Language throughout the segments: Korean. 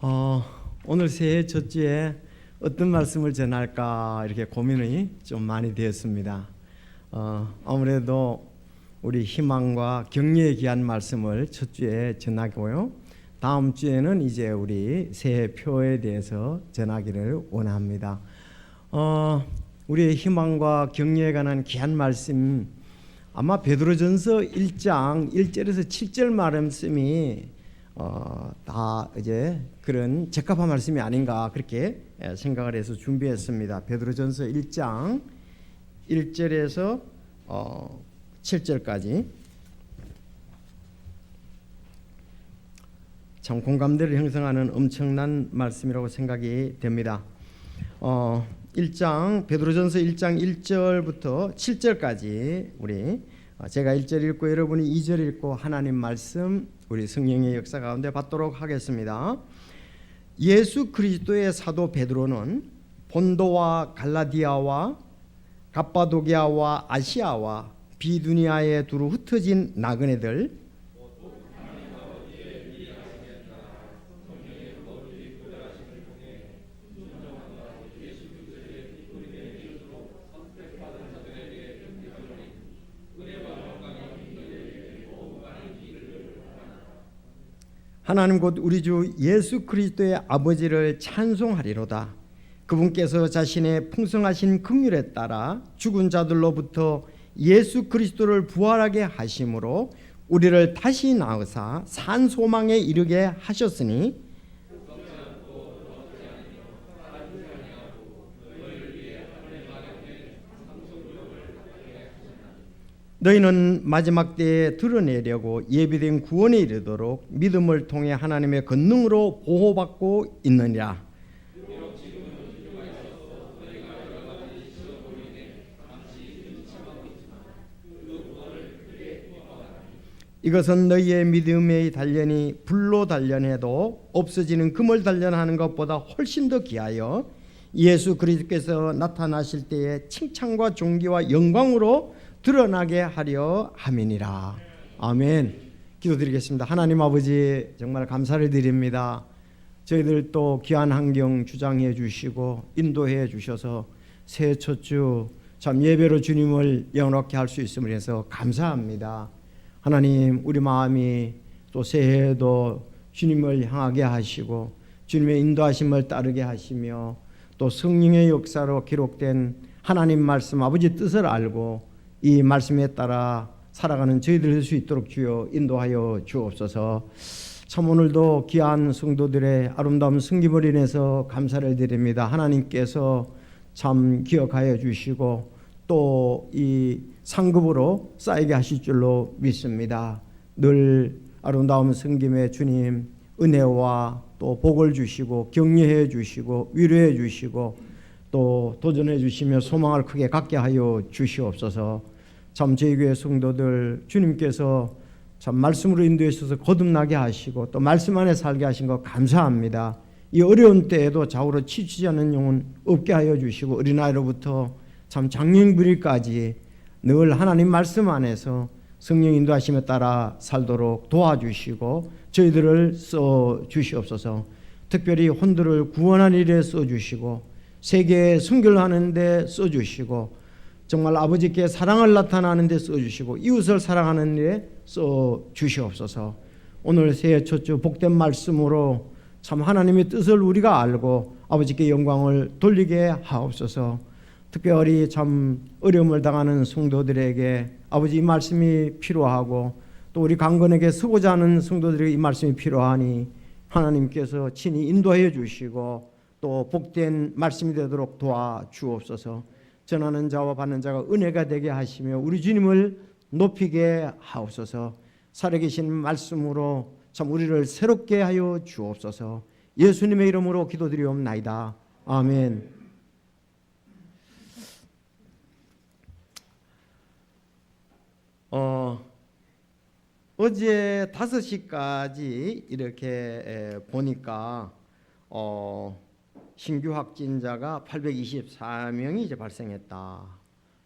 어, 오늘 새해 첫 주에 어떤 말씀을 전할까 이렇게 고민이 좀 많이 되었습니다. 아무래도 우리 희망과 격려에 귀한 말씀을 첫 주에 전하고요. 다음 주에는 이제 우리 새해 표에 대해서 전하기를 원합니다. 우리의 희망과 격려에 관한 귀한 말씀, 아마 베드로전서 1장 1절에서 7절 말씀이 다 이제 그런 적합한 말씀이 아닌가 그렇게 생각을 해서 준비했습니다. 베드로전서 1장 1절에서 7절까지 참 공감대를 형성하는 엄청난 말씀이라고 생각이 됩니다. 1장 베드로전서 1장 1절부터 7절까지 우리 제가 1절 읽고 여러분이 2절 읽고 하나님 말씀 우리 성령의 역사 가운데 받도록 하겠습니다. 예수 그리스도의 사도 베드로는 본도와 갈라디아와 갑바도기아와 아시아와 비두니아에 두루 흩어진 나그네들 하나님 곧 우리 주 예수 그리스도의 아버지를 찬송하리로다. 그분께서 자신의 풍성하신 긍휼에 따라 죽은 자들로부터 예수 그리스도를 부활하게 하심으로 우리를 다시 낳으사 산 소망에 이르게 하셨으니 너희는 마지막 때에 드러내려고 예비된 구원에 이르도록 믿음을 통해 하나님의 권능으로 보호받고 있느니라. 이것은 너희의 믿음의 단련이 불로 단련해도 없어지는 금을 단련하는 것보다 훨씬 더 귀하여 예수 그리스도께서 나타나실 때에 칭찬과 존귀와 영광으로 드러나게 하려 함이니라. 아멘. 기도드리겠습니다. 하나님 아버지 정말 감사를 드립니다. 저희들 또 귀한 환경 주장해 주시고 인도해 주셔서 새해 첫 주 참 예배로 주님을 영롭게 할 수 있음을 해서 감사합니다. 하나님 우리 마음이 또 새해에도 주님을 향하게 하시고 주님의 인도하심을 따르게 하시며 또 성령의 역사로 기록된 하나님 말씀 아버지 뜻을 알고 이 말씀에 따라 살아가는 저희들 될 수 있도록 주여 인도하여 주옵소서. 참 오늘도 귀한 성도들의 아름다운 섬김을 인해서 감사를 드립니다. 하나님께서 참 기억하여 주시고 또 이 상급으로 쌓이게 하실 줄로 믿습니다. 늘 아름다운 섬김에 주님 은혜와 또 복을 주시고 격려해 주시고 위로해 주시고 또 도전해 주시며 소망을 크게 갖게 하여 주시옵소서. 참 저희 교회 성도들 주님께서 참 말씀으로 인도해 주셔서 거듭나게 하시고 또 말씀 안에 살게 하신 것 감사합니다. 이 어려운 때에도 좌우로 치치지 않는 영혼 없게 하여 주시고 어린아이로부터 참 장년부리까지 늘 하나님 말씀 안에서 성령 인도하심에 따라 살도록 도와주시고 저희들을 써주시옵소서. 특별히 혼들을 구원한 일에 써주시고 세계에 선교를 하는데 써주시고 정말 아버지께 사랑을 나타나는 데 써주시고 이웃을 사랑하는 일에 써주시옵소서. 오늘 새해 첫 주 복된 말씀으로 참 하나님의 뜻을 우리가 알고 아버지께 영광을 돌리게 하옵소서. 특별히 참 어려움을 당하는 성도들에게 아버지 이 말씀이 필요하고 또 우리 강건에게 서고자 하는 성도들에게 이 말씀이 필요하니 하나님께서 친히 인도해 주시고 또 복된 말씀이 되도록 도와주옵소서. 전하는 자와 받는 자가 은혜가 되게 하시며 우리 주님을 높이게 하옵소서. 살아계신 말씀으로 참 우리를 새롭게 하여 주옵소서. 예수님의 이름으로 기도드리옵나이다. 아멘. 어제 5시까지 이렇게 보니까 신규 확진자가 824명이 이제 발생했다.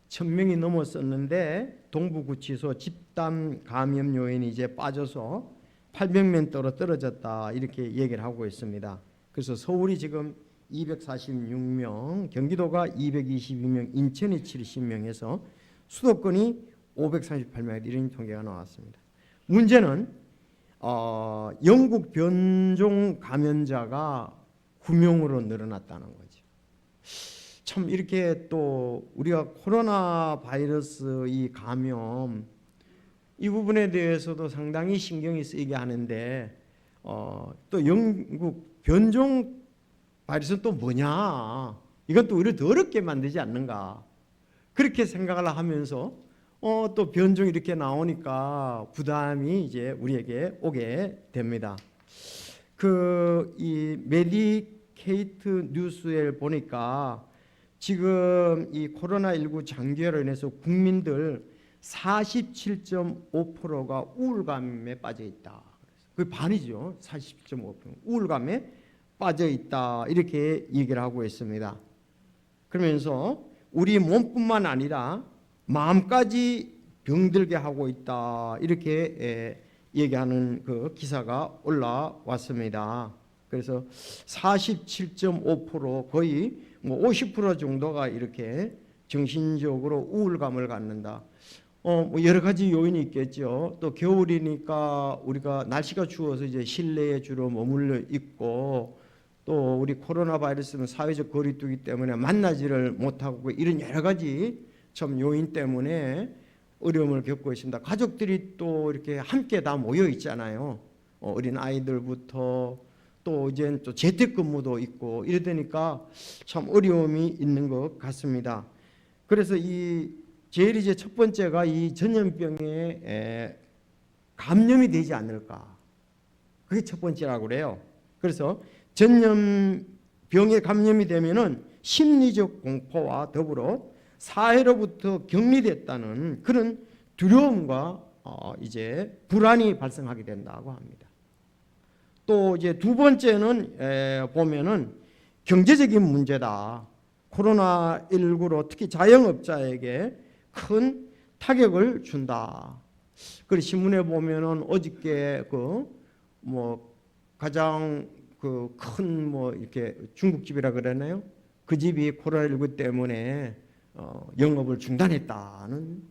1000명이 넘었었는데 동부구치소 집단 감염 요인이 이제 빠져서 800m 떨어졌다 이렇게 얘기를 하고 있습니다. 그래서 서울이 지금 246명, 경기도가 222명, 인천이 70명에서 수도권이 538명 이런 통계가 나왔습니다. 문제는 영국 변종 감염자가 9명으로 늘어났다는 거죠. 참 이렇게 또 우리가 코로나 바이러스 이 감염 이 부분에 대해서도 상당히 신경이 쓰이게 하는데 또 영국 변종 바이러스는 또 뭐냐? 이건 또 우리를 더 어렵게 만들지 않는가? 그렇게 생각을 하면서 또 변종이 이렇게 나오니까 부담이 이제 우리에게 오게 됩니다. 이 메디케이트 뉴스에 보니까 지금 이 코로나19 장기화로 인해서 국민들 47.5%가 우울감에 빠져 있다. 그 반이죠. 47.5% 우울감에 빠져 있다. 이렇게 얘기를 하고 있습니다. 그러면서 우리 몸뿐만 아니라 마음까지 병들게 하고 있다. 이렇게 얘기하는 그 기사가 올라왔습니다. 그래서 47.5% 거의 50% 정도가 이렇게 정신적으로 우울감을 갖는다. 여러 가지 요인이 있겠죠. 또 겨울이니까 우리가 날씨가 추워서 이제 실내에 주로 머물러 있고, 또 우리 코로나 바이러스는 사회적 거리두기 때문에 만나지를 못하고 이런 여러 가지 참 요인 때문에 어려움을 겪고 있습니다. 가족들이 또 이렇게 함께 다 모여 있잖아요. 어린 아이들부터 또 이제 또 재택근무도 있고 이러다니까 참 어려움이 있는 것 같습니다. 그래서 제일 이제 첫 번째가 이 전염병에 감염이 되지 않을까. 그게 첫 번째라고 그래요. 그래서 전염병에 감염이 되면은 심리적 공포와 더불어 사회로부터 격리됐다는 그런 두려움과 이제 불안이 발생하게 된다고 합니다. 또 이제 두 번째는 보면은 경제적인 문제다. 코로나19로 특히 자영업자에게 큰 타격을 준다. 그리고 신문에 보면은 어저께 가장 큰 이렇게 중국집이라 그러나요? 그 집이 코로나19 때문에 영업을 중단했다는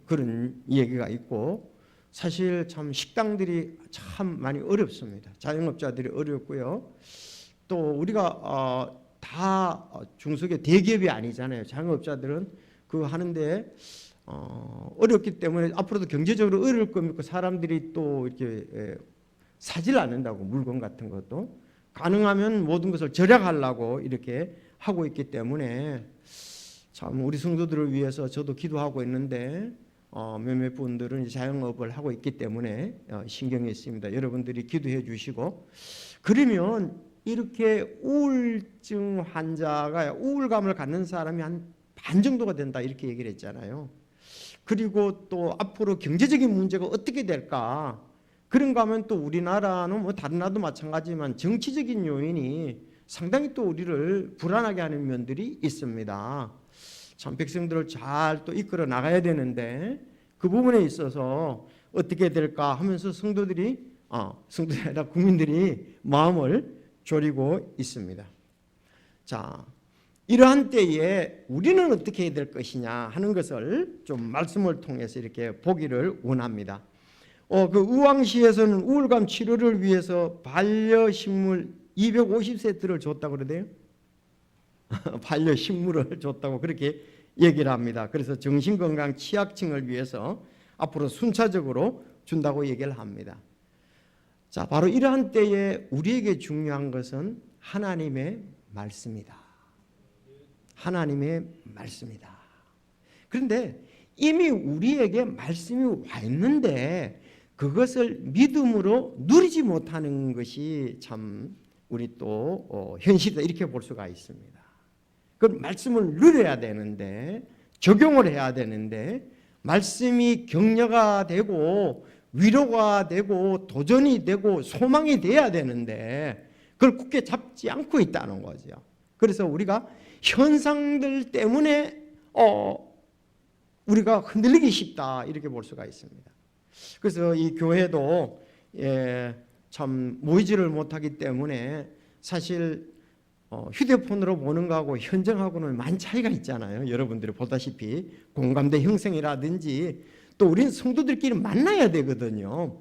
그런 얘기가 있고, 사실 참 식당들이 참 많이 어렵습니다. 자영업자들이 어렵고요. 또 우리가 다 중소기업 대기업이 아니잖아요. 자영업자들은 그거 하는데 어렵기 때문에 앞으로도 경제적으로 어려울 겁니까? 사람들이 또 이렇게 사질 않는다고, 물건 같은 것도 가능하면 모든 것을 절약하려고 이렇게 하고 있기 때문에 참 우리 성도들을 위해서 저도 기도하고 있는데 몇몇 분들은 자영업을 하고 있기 때문에 신경이 있습니다. 여러분들이 기도해 주시고, 그러면 이렇게 우울증 환자가 우울감을 갖는 사람이 한 반 정도가 된다 이렇게 얘기를 했잖아요. 그리고 또 앞으로 경제적인 문제가 어떻게 될까? 그런가 하면 또 우리나라는 다른 나라도 마찬가지지만 정치적인 요인이 상당히 또 우리를 불안하게 하는 면들이 있습니다. 참 백성들을 잘 또 이끌어 나가야 되는데 그 부분에 있어서 어떻게 될까 하면서 성도들이 아니라 국민들이 마음을 졸이고 있습니다. 자, 이러한 때에 우리는 어떻게 해야 될 것이냐 하는 것을 좀 말씀을 통해서 이렇게 보기를 원합니다. 그 의왕시에서는 우울감 치료를 위해서 반려식물 250세트를 줬다고 그러대요. 반려식물을 줬다고 그렇게 얘기를 합니다. 그래서 정신건강 취약층을 위해서 앞으로 순차적으로 준다고 얘기를 합니다. 자, 바로 이러한 때에 우리에게 중요한 것은 하나님의 말씀이다. 하나님의 말씀이다. 그런데 이미 우리에게 말씀이 와 있는데 그것을 믿음으로 누리지 못하는 것이 참 우리 또 현실이다 이렇게 볼 수가 있습니다. 그 말씀을 누려야 되는데, 적용을 해야 되는데, 말씀이 격려가 되고 위로가 되고 도전이 되고 소망이 돼야 되는데 그걸 굳게 잡지 않고 있다는 거죠. 그래서 우리가 현상들 때문에 우리가 흔들리기 쉽다 이렇게 볼 수가 있습니다. 그래서 이 교회도 참 모이지를 못하기 때문에 사실 휴대폰으로 보는 거하고 현장하고는 많은 차이가 있잖아요. 여러분들이 보다시피 공감대 형성이라든지 또 우리는 성도들끼리 만나야 되거든요.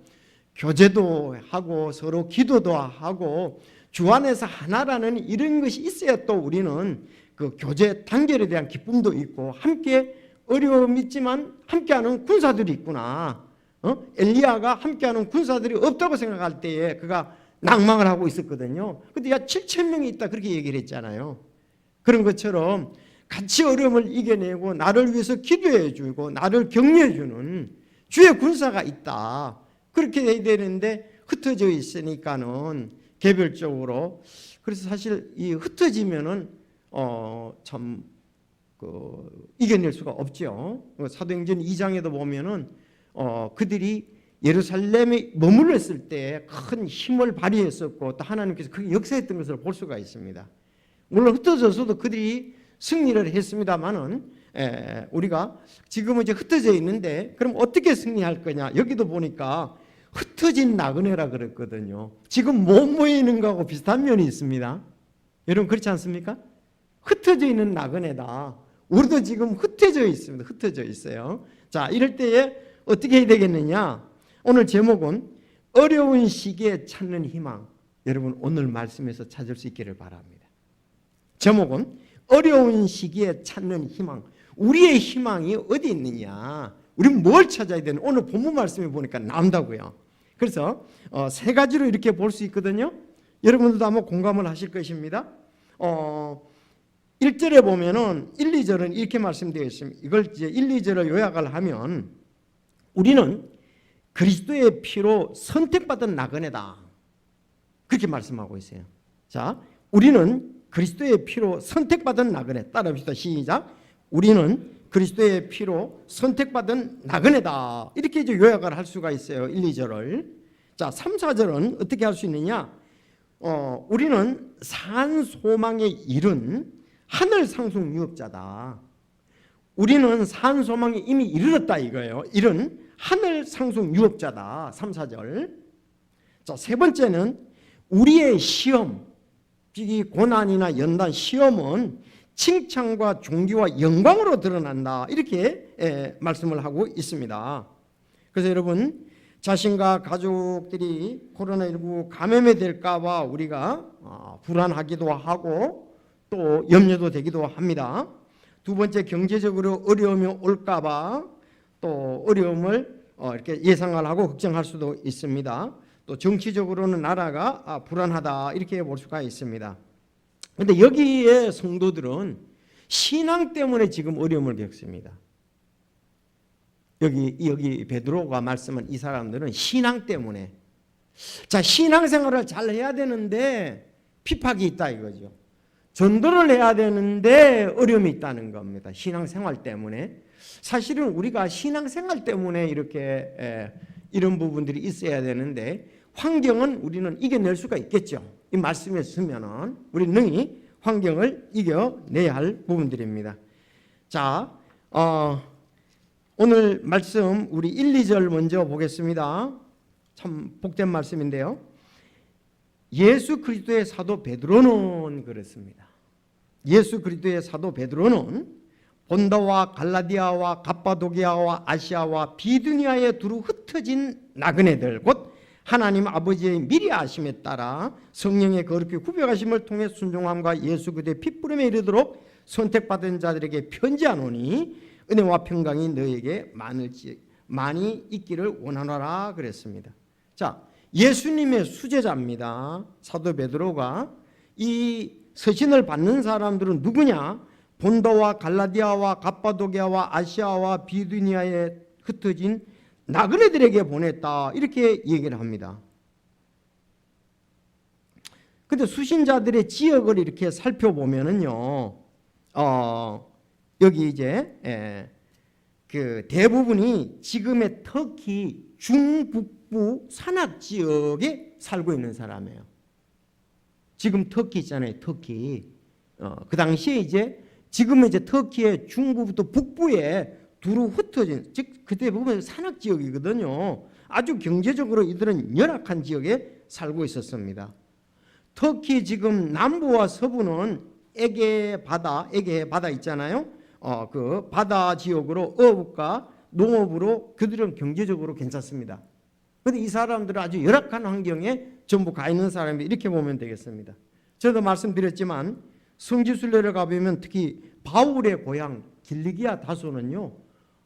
교제도 하고 서로 기도도 하고 주 안에서 하나라는 이런 것이 있어야 또 우리는 그 교제 단결에 대한 기쁨도 있고 함께 어려움이 있지만 함께하는 군사들이 있구나. 엘리야가 함께하는 군사들이 없다고 생각할 때에 그가 낭망을 하고 있었거든요. 근데 7,000명이 있다 그렇게 얘기를 했잖아요. 그런 것처럼 같이 어려움을 이겨내고 나를 위해서 기도해 주고 나를 격려해 주는 주의 군사가 있다. 그렇게 돼야 되는데 흩어져 있으니까는 개별적으로 그래서 사실 이 흩어지면은 참 이겨낼 수가 없죠. 사도행전 2장에도 보면은 그들이 예루살렘에 머물렀을 때 큰 힘을 발휘했었고 또 하나님께서 그게 역사했던 것을 볼 수가 있습니다. 물론 흩어져서도 그들이 승리를 했습니다만은 우리가 지금은 이제 흩어져 있는데 그럼 어떻게 승리할 거냐? 여기도 보니까 흩어진 나그네라 그랬거든요. 지금 못 모이는 거하고 비슷한 면이 있습니다. 여러분 그렇지 않습니까? 흩어져 있는 나그네다. 우리도 지금 흩어져 있습니다. 흩어져 있어요. 자, 이럴 때에 어떻게 해야 되겠느냐? 오늘 제목은 어려운 시기에 찾는 희망. 여러분 오늘 말씀에서 찾을 수 있기를 바랍니다. 제목은 어려운 시기에 찾는 희망. 우리의 희망이 어디 있느냐? 우리는 뭘 찾아야 되는? 오늘 본문 말씀에 보니까 나온다고요. 그래서 세 가지로 이렇게 볼 수 있거든요. 여러분들도 아마 공감을 하실 것입니다. 1절에 보면은 1, 2절은 이렇게 말씀되어 있습니다. 이걸 이제 1, 2절을 요약을 하면 우리는 그리스도의 피로 선택받은 나그네다. 그렇게 말씀하고 있어요. 자, 우리는 그리스도의 피로 선택받은 나그네. 따라합시다. 시작. 우리는 그리스도의 피로 선택받은 나그네다. 이렇게 이제 요약을 할 수가 있어요. 1, 2절을. 자, 3, 4절은 어떻게 할 수 있느냐? 우리는 산 소망에 이른 하늘 상속 유업자다. 우리는 산 소망에 이미 이르렀다 이거예요. 이른 하늘 상속 유업자다. 3, 4절. 자, 세 번째는 우리의 시험, 이 고난이나 연단 시험은 칭찬과 존귀와 영광으로 드러난다. 이렇게 말씀을 하고 있습니다. 그래서 여러분 자신과 가족들이 코로나19 감염이 될까 봐 우리가 불안하기도 하고 또 염려도 되기도 합니다. 두 번째 경제적으로 어려움이 올까 봐 또 어려움을 이렇게 예상을 하고 걱정할 수도 있습니다. 또 정치적으로는 나라가 불안하다 이렇게 볼 수가 있습니다. 그런데 여기에 성도들은 신앙 때문에 지금 어려움을 겪습니다. 여기 베드로가 말씀한 이 사람들은 신앙 때문에 자 신앙생활을 잘 해야 되는데 핍박이 있다 이거죠. 전도를 해야 되는데 어려움이 있다는 겁니다. 신앙생활 때문에. 사실은 우리가 신앙생활 때문에 이렇게 이런 부분들이 있어야 되는데 환경은 우리는 이겨낼 수가 있겠죠. 이 말씀에 쓰면은 우리 능히 환경을 이겨내야 할 부분들입니다. 자, 오늘 말씀 우리 1, 2절 먼저 보겠습니다. 참 복된 말씀인데요. 예수 그리스도의 사도 베드로는 그렇습니다. 예수 그리스도의 사도 베드로는 본다와 갈라디아와 갑바도기아와 아시아와 비두니아에 두루 흩어진 나그네들 곧 하나님 아버지의 미리 아심에 따라 성령의 거룩히 구별하심을 통해 순종함과 예수 그리스도의 핏부림에 이르도록 선택받은 자들에게 편지하노니 은혜와 평강이 너에게 많이 있기를 원하노라 그랬습니다. 자, 예수님의 수제자입니다. 사도 베드로가 이 서신을 받는 사람들은 누구냐? 본도와 갈라디아와 갑바도기아와 아시아와 비두니아에 흩어진 나그네들에게 보냈다. 이렇게 얘기를 합니다. 근데 수신자들의 지역을 이렇게 살펴보면은요, 여기 이제 그 대부분이 지금의 터키 중북부 산악 지역에 살고 있는 사람이에요. 지금 터키 있잖아요, 터키. 그 당시에 이제 지금은 이제 터키의 중부부터 북부에 두루 흩어진 즉 그때 보면 산악 지역이거든요. 아주 경제적으로 이들은 열악한 지역에 살고 있었습니다. 특히 지금 남부와 서부는 에게 바다 있잖아요. 그 바다 지역으로 어업과 농업으로 그들은 경제적으로 괜찮습니다. 그런데 이 사람들은 아주 열악한 환경에 전부 가 있는 사람이 이렇게 보면 되겠습니다. 저도 말씀드렸지만 성지순례를 가보면 특히 바울의 고향 길리기아 다소는요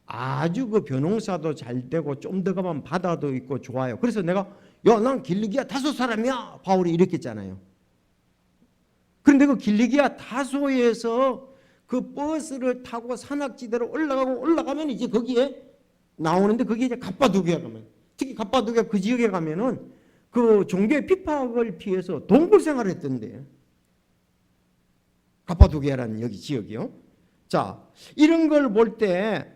아주 그 벼농사도 잘 되고 좀 더 가면 바다도 있고 좋아요. 그래서 내가 난 길리기아 다소 사람이야 바울이 이렇게 했잖아요. 그런데 그 길리기아 다소에서 그 버스를 타고 산악지대로 올라가면 이제 거기에 나오는데 그게 이제 갑바도기아 가면 특히 갑바도기아 그 지역에 가면은 그 종교의 핍박을 피해서 동굴 생활을 했던데 갑바도기아라는 여기 지역이요. 자 이런 걸 볼 때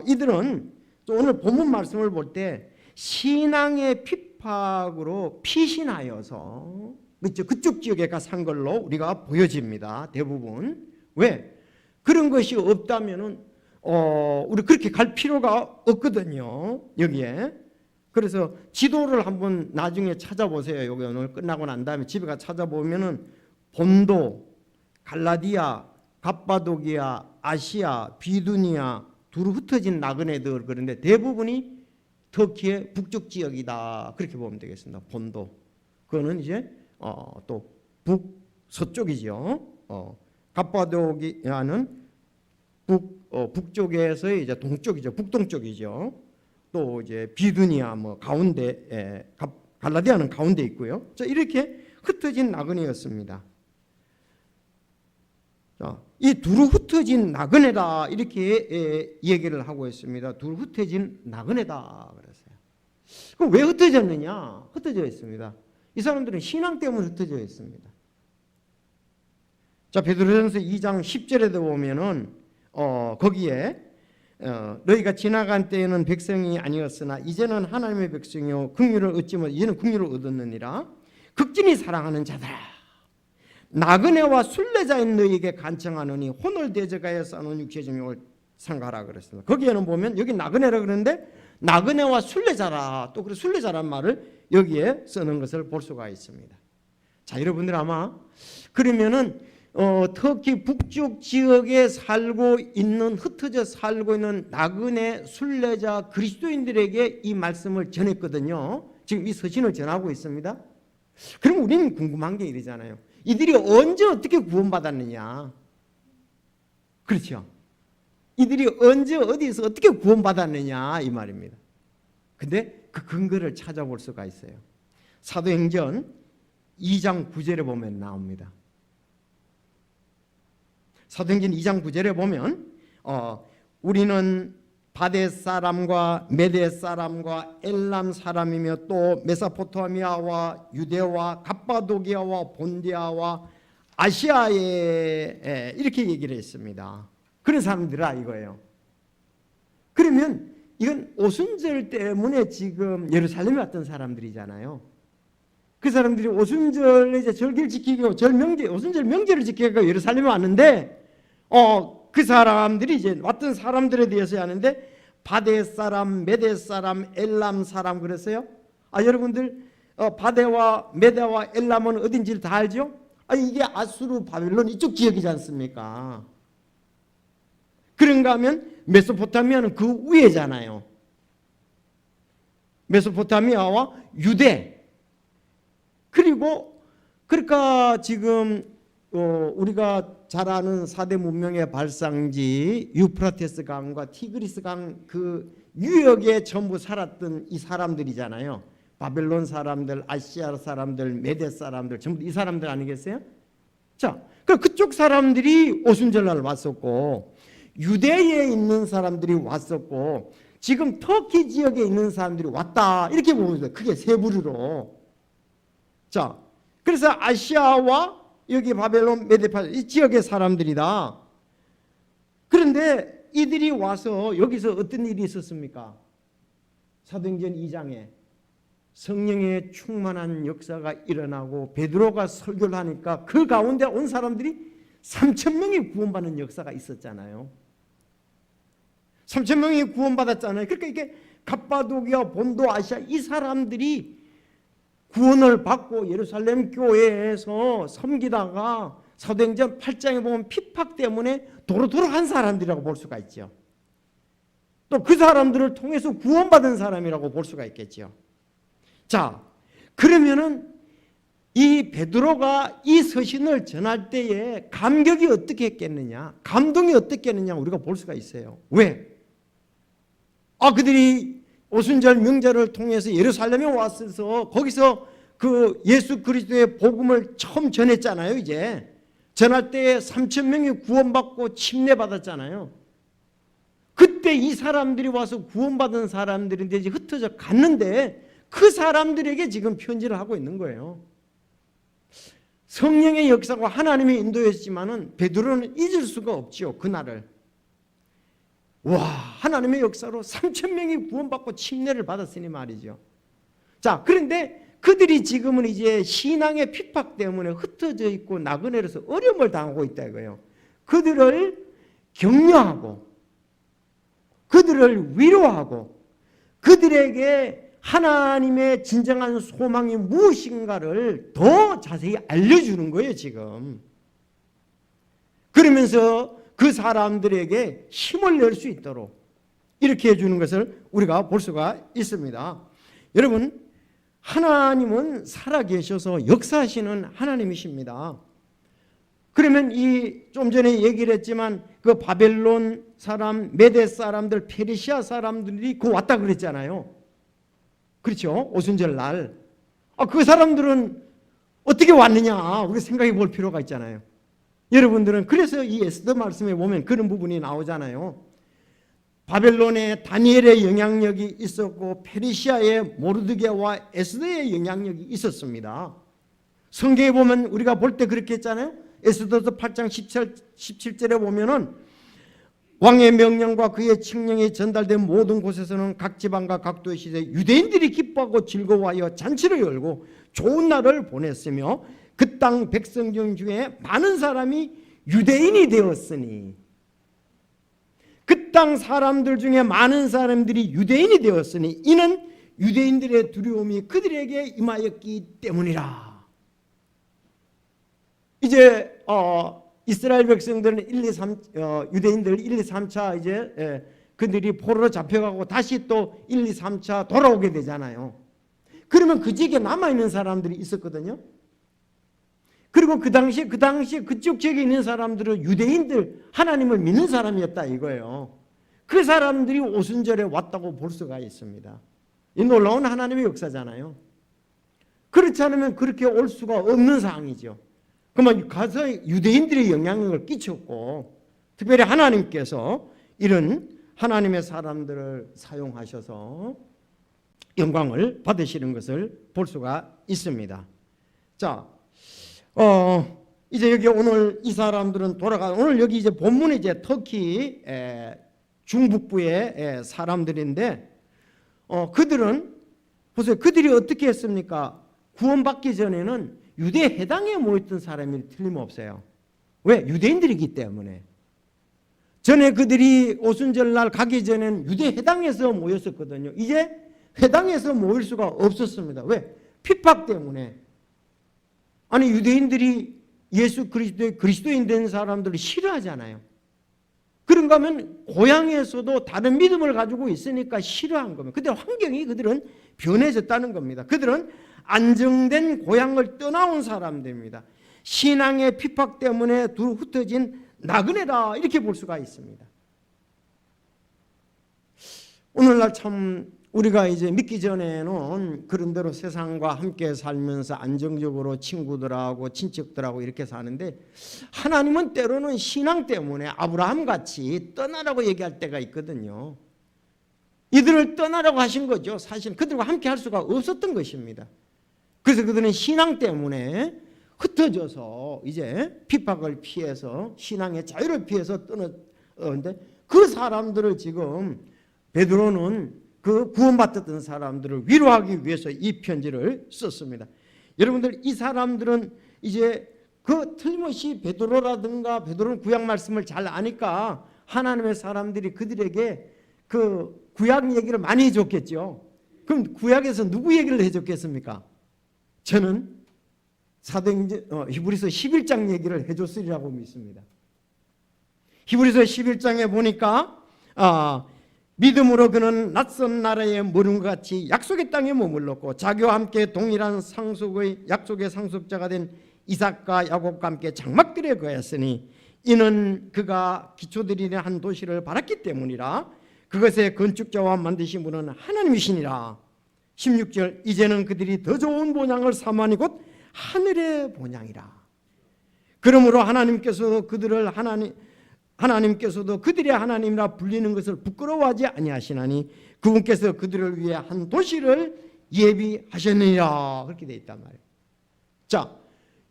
이들은 또 오늘 본문 말씀을 볼 때 신앙의 핍박으로 피신하여서 그쪽 지역에 가 산 걸로 우리가 보여집니다. 대부분. 왜? 그런 것이 없다면은 우리 그렇게 갈 필요가 없거든요. 여기에. 그래서 지도를 한번 나중에 찾아보세요. 여기 오늘 끝나고 난 다음에 집에 가 찾아보면은 본도, 갈라디아, 갑바도기아, 아시아, 비두니아 두루 흩어진 나그네들 그런데 대부분이 터키의 북쪽 지역이다. 그렇게 보면 되겠습니다. 본도. 그거는 이제 또 북서쪽이죠. 갑바도기아는 북쪽에서 이제 동쪽이죠. 북동쪽이죠. 또 이제 비두니아 뭐 가운데 갈라디아는 가운데 있고요. 자, 이렇게 흩어진 나그네였습니다. 자, 이 두루 흩어진 나그네다 이렇게 얘기를 하고 있습니다. 두루 흩어진 나그네다 그랬어요. 그럼 왜 흩어졌느냐? 흩어져 있습니다. 이 사람들은 신앙 때문에 흩어져 있습니다. 자, 베드로전서 2장 10절에도 보면은 거기에 너희가 지나간 때에는 백성이 아니었으나 이제는 하나님의 백성이요 긍휼을 얻지만 이제는 긍휼을 얻었느니라. 극진히 사랑하는 자들아 나그네와 순례자인 너희에게 간청하노니 혼을 대적하여 쌓는 육체의 정욕을 삼가라 그랬습니다. 거기에는 보면 여기 나그네라 그러는데 나그네와 순례자라 또 그 순례자란 말을 여기에 쓰는 것을 볼 수가 있습니다. 자, 여러분들 아마 그러면은 터키 북쪽 지역에 살고 있는 흩어져 살고 있는 나그네 순례자 그리스도인들에게 이 말씀을 전했거든요. 지금 이 서신을 전하고 있습니다. 그럼 우리는 궁금한 게 이러잖아요. 이들이 언제 어떻게 구원받았느냐? 그렇죠. 이들이 언제 어디서 어떻게 구원받았느냐 이 말입니다. 근데 그 근거를 찾아볼 수가 있어요. 사도행전 2장 9절에 보면 나옵니다. 사도행전 2장 9절에 보면 우리는 바데 사람과 메데 사람과 엘람 사람이며 또 메소포타미아와 유대와 갑바도기아와 본디아와 아시아에 이렇게 얘기를 했습니다. 그런 사람들이라 이거예요. 그러면 이건 오순절 때문에 지금 예루살렘에 왔던 사람들이잖아요. 그 사람들이 오순절에 이제 절기를 지키고 오순절 명제를 지키고 예루살렘에 왔는데 그 사람들이 이제 왔던 사람들에 대해서 하는데 바데 사람, 메데 사람, 엘람 사람 그랬어요. 여러분들 바데와 메데와 엘람은 어딘지를 다 알죠? 이게 아수르 바벨론 이쪽 지역이지 않습니까? 그런가 하면 메소포타미아는 그 위에잖아요. 메소포타미아와 유대. 그리고 그러니까 지금 우리가 잘 아는 4대 문명의 발상지 유프라테스 강과 티그리스 강 그 유역에 전부 살았던 이 사람들이잖아요. 바벨론 사람들, 아시아 사람들, 메데 사람들 전부 이 사람들 아니겠어요? 자, 그쪽 사람들이 오순절날 왔었고 유대에 있는 사람들이 왔었고 지금 터키 지역에 있는 사람들이 왔다 이렇게 보면 돼요. 크게 세 부류로. 자, 그래서 아시아와 여기 바벨론, 메데파 이 지역의 사람들이다. 그런데 이들이 와서 여기서 어떤 일이 있었습니까? 사도행전 2장에 성령의 충만한 역사가 일어나고 베드로가 설교를 하니까 그 가운데 온 사람들이 3,000명이 구원받는 역사가 있었잖아요. 3,000명이 구원받았잖아요. 그러니까 이게 갑바도기아, 본도, 아시아 이 사람들이 구원을 받고 예루살렘 교회에서 섬기다가 사도행전 8장에 보면 핍박 때문에 도로도로 한 사람들이라고 볼 수가 있죠. 또 그 사람들을 통해서 구원받은 사람이라고 볼 수가 있겠죠. 자, 그러면은 이 베드로가 이 서신을 전할 때에 감격이 어떻게 했겠느냐, 감동이 어떻겠느냐 우리가 볼 수가 있어요. 왜? 그들이 오순절 명절을 통해서 예루살렘에 왔어서 거기서 그 예수 그리스도의 복음을 처음 전했잖아요. 이제 전할 때에 3,000명이 구원받고 침례받았잖아요. 그때 이 사람들이 와서 구원받은 사람들인데 이제 흩어져 갔는데 그 사람들에게 지금 편지를 하고 있는 거예요. 성령의 역사가 하나님의 인도였지만은 베드로는 잊을 수가 없죠. 그날을. 와, 하나님의 역사로 3,000명이 구원받고 침례를 받았으니 말이죠. 자, 그런데 그들이 지금은 이제 신앙의 핍박 때문에 흩어져 있고 나그네로서 어려움을 당하고 있다 이거예요. 그들을 격려하고 그들을 위로하고 그들에게 하나님의 진정한 소망이 무엇인가를 더 자세히 알려주는 거예요 지금. 그러면서 그 사람들에게 힘을 낼 수 있도록 이렇게 해주는 것을 우리가 볼 수가 있습니다. 여러분, 하나님은 살아계셔서 역사하시는 하나님이십니다. 그러면 이 좀 전에 얘기를 했지만 그 바벨론 사람, 메대 사람들, 페르시아 사람들이 그 왔다 그랬잖아요. 그렇죠? 오순절 날. 그 사람들은 어떻게 왔느냐 우리 생각해 볼 필요가 있잖아요. 여러분들은 그래서 이 에스더 말씀에 보면 그런 부분이 나오잖아요. 바벨론에 다니엘의 영향력이 있었고 페르시아의 모르드게와 에스더의 영향력이 있었습니다. 성경에 보면 우리가 볼 때 그렇게 했잖아요. 에스더서 8장 17절에 보면은 왕의 명령과 그의 칙령이 전달된 모든 곳에서는 각 지방과 각 도시에 유대인들이 기뻐하고 즐거워하여 잔치를 열고 좋은 날을 보냈으며 그 땅 백성 중에 많은 사람이 유대인이 되었으니, 그 땅 사람들 중에 많은 사람들이 유대인이 되었으니 이는 유대인들의 두려움이 그들에게 임하였기 때문이라. 이제 이스라엘 백성들은 1, 2, 3 유대인들 1, 2, 3차 이제 그들이 포로로 잡혀가고 다시 또 1, 2, 3차 돌아오게 되잖아요. 그러면 그 지역에 남아있는 사람들이 있었거든요. 그리고 그 당시에 그쪽 지역에 있는 사람들은 유대인들, 하나님을 믿는 사람이었다 이거예요. 그 사람들이 오순절에 왔다고 볼 수가 있습니다. 이 놀라운 하나님의 역사잖아요. 그렇지 않으면 그렇게 올 수가 없는 상황이죠. 그러면 가서 유대인들의 영향력을 끼쳤고 특별히 하나님께서 이런 하나님의 사람들을 사용하셔서 영광을 받으시는 것을 볼 수가 있습니다. 자, 이제 여기 오늘 이 사람들은 오늘 여기 이제 본문이 이제 터키 중북부의 사람들인데 그들은 보세요. 그들이 어떻게 했습니까? 구원받기 전에는 유대 해당에 모였던 사람이 틀림없어요. 왜? 유대인들이기 때문에. 전에 그들이 오순절날 가기 전에는 유대 해당에서 모였었거든요. 이제 해당에서 모일 수가 없었습니다. 왜? 핍박 때문에. 아니 유대인들이 예수 그리스도의 그리스도인 된 사람들을 싫어하잖아요. 그런가 하면 고향에서도 다른 믿음을 가지고 있으니까 싫어한 겁니다. 근데 환경이 그들은 변해졌다는 겁니다. 그들은 안정된 고향을 떠나온 사람들입니다. 신앙의 핍박 때문에 둘 흩어진 나그네다 이렇게 볼 수가 있습니다. 오늘날 참 우리가 이제 믿기 전에는 그런 대로 세상과 함께 살면서 안정적으로 친구들하고 친척들하고 이렇게 사는데 하나님은 때로는 신앙 때문에 아브라함같이 떠나라고 얘기할 때가 있거든요. 이들을 떠나라고 하신 거죠. 사실 그들과 함께 할 수가 없었던 것입니다. 그래서 그들은 신앙 때문에 흩어져서 이제 핍박을 피해서 신앙의 자유를 피해서 떠났는데 그 사람들을 지금 베드로는 그 구원받았던 사람들을 위로하기 위해서 이 편지를 썼습니다. 여러분들 이 사람들은 이제 그 틀림없이 베드로는 구약 말씀을 잘 아니까 하나님의 사람들이 그들에게 그 구약 얘기를 많이 해줬겠죠. 그럼 구약에서 누구 얘기를 해줬겠습니까? 저는 히브리서 11장 얘기를 해줬으리라고 믿습니다. 히브리서 11장에 보니까 믿음으로 그는 낯선 나라에 머문 것 같이 약속의 땅에 머물렀고 자기와 함께 동일한 약속의 상속자가 된 이삭과 야곱과 함께 장막들에 거했으니 이는 그가 기초들이는 한 도시를 바랐기 때문이라. 그것의 건축자와 만드신 분은 하나님이시니라. 16절 이제는 그들이 더 좋은 본향을 삼으니 곧 하늘의 본향이라. 그러므로 하나님께서도 그들의 하나님이라 불리는 것을 부끄러워하지 아니하시나니 그분께서 그들을 위해 한 도시를 예비하셨느니라. 그렇게 되어 있단 말이에요. 자,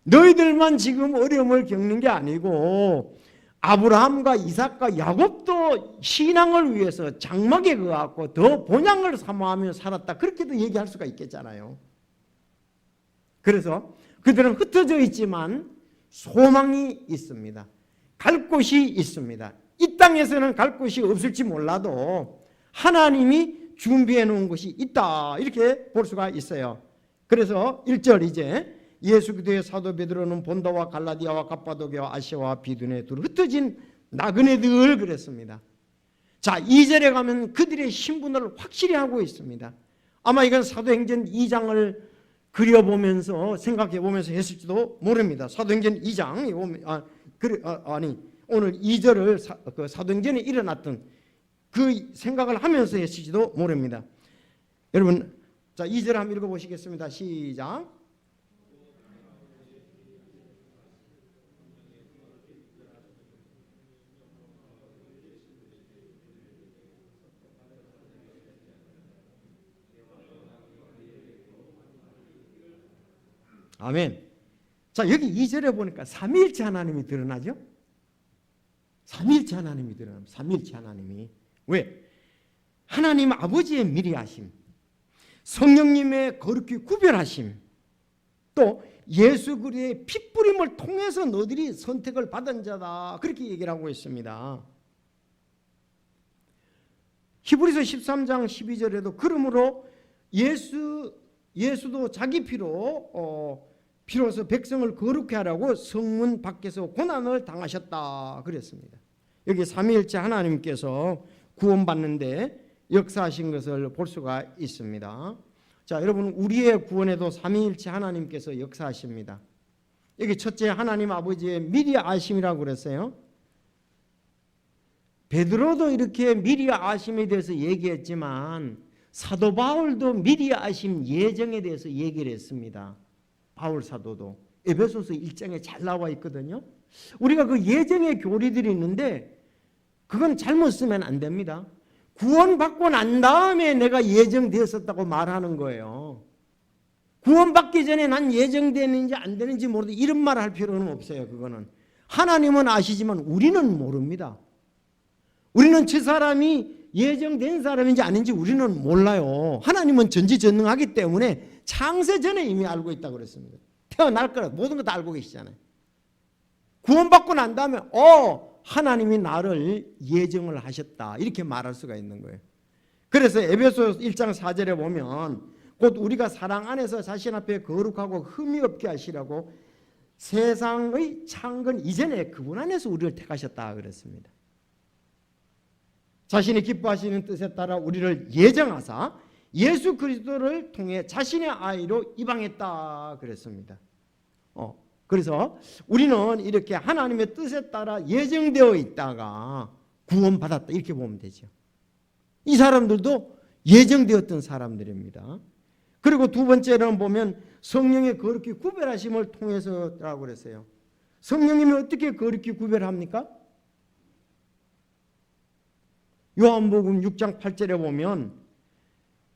너희들만 지금 어려움을 겪는 게 아니고 아브라함과 이삭과 야곱도 신앙을 위해서 장막에 거하고 더 본향을 사모하며 살았다. 그렇게도 얘기할 수가 있겠잖아요. 그래서 그들은 흩어져 있지만 소망이 있습니다. 갈 곳이 있습니다. 이 땅에서는 갈 곳이 없을지 몰라도 하나님이 준비해 놓은 것이 있다. 이렇게 볼 수가 있어요. 그래서 1절 이제 예수 그리스도의 사도 베드로는 본도와 갈라디아와 갑바도기와 아시아와 비두네 두루 흩어진 나그네들 그랬습니다. 자, 2절에 가면 그들의 신분을 확실히 하고 있습니다. 아마 이건 사도행전 2장을 그려보면서 생각해보면서 했을지도 모릅니다. 사도행전 2장 오늘 2절을 사도행전에 일어났던 그 생각을 하면서 했을지도 모릅니다. 여러분, 자 2절 한번 읽어보시겠습니다. 시작. 아멘. 자, 여기 2절에 보니까 삼위일체 하나님이 드러나죠? 삼위일체 하나님이 드러납니다. 삼위일체 하나님이. 왜? 하나님 아버지의 미리하심, 성령님의 거룩히 구별하심, 또 예수 그리스도의 핏부림을 통해서 너희들이 선택을 받은 자다. 그렇게 얘기를 하고 있습니다. 히브리서 13장 12절에도 그러므로 예수도 자기 피로서 백성을 거룩히 하라고 성문 밖에서 고난을 당하셨다 그랬습니다. 여기 삼위일체 하나님께서 구원받는데 역사하신 것을 볼 수가 있습니다. 자, 여러분, 우리의 구원에도 삼위일체 하나님께서 역사하십니다. 여기 첫째 하나님 아버지의 미리 아심이라고 그랬어요. 베드로도 이렇게 미리 아심에 대해서 얘기했지만 사도 바울도 미리 아심 예정에 대해서 얘기를 했습니다. 바울 사도도 에베소서 1장에 잘 나와 있거든요. 우리가 그 예정의 교리들이 있는데 그건 잘못 쓰면 안 됩니다. 구원받고 난 다음에 내가 예정되었었다고 말하는 거예요. 구원받기 전에 난 예정되는지 안 되는지 모르는데 이런 말 할 필요는 없어요. 그거는 하나님은 아시지만 우리는 모릅니다. 우리는 저 사람이 예정된 사람인지 아닌지 우리는 몰라요. 하나님은 전지전능하기 때문에 창세 전에 이미 알고 있다고 그랬습니다. 태어날 거라 모든 거 다 알고 계시잖아요. 구원받고 난 다음에 하나님이 나를 예정을 하셨다 이렇게 말할 수가 있는 거예요. 그래서 에베소 1장 4절에 보면 곧 우리가 사랑 안에서 자신 앞에 거룩하고 흠이 없게 하시라고 세상의 창건 이전에 그분 안에서 우리를 택하셨다 그랬습니다. 자신이 기뻐하시는 뜻에 따라 우리를 예정하사 예수 그리스도를 통해 자신의 아이로 입양했다 그랬습니다. 그래서 우리는 이렇게 하나님의 뜻에 따라 예정되어 있다가 구원받았다 이렇게 보면 되죠. 이 사람들도 예정되었던 사람들입니다. 그리고 두 번째로는 보면 성령의 거룩히 구별하심을 통해서라고 그랬어요. 성령님이 어떻게 거룩히 구별합니까? 요한복음 6장 8절에 보면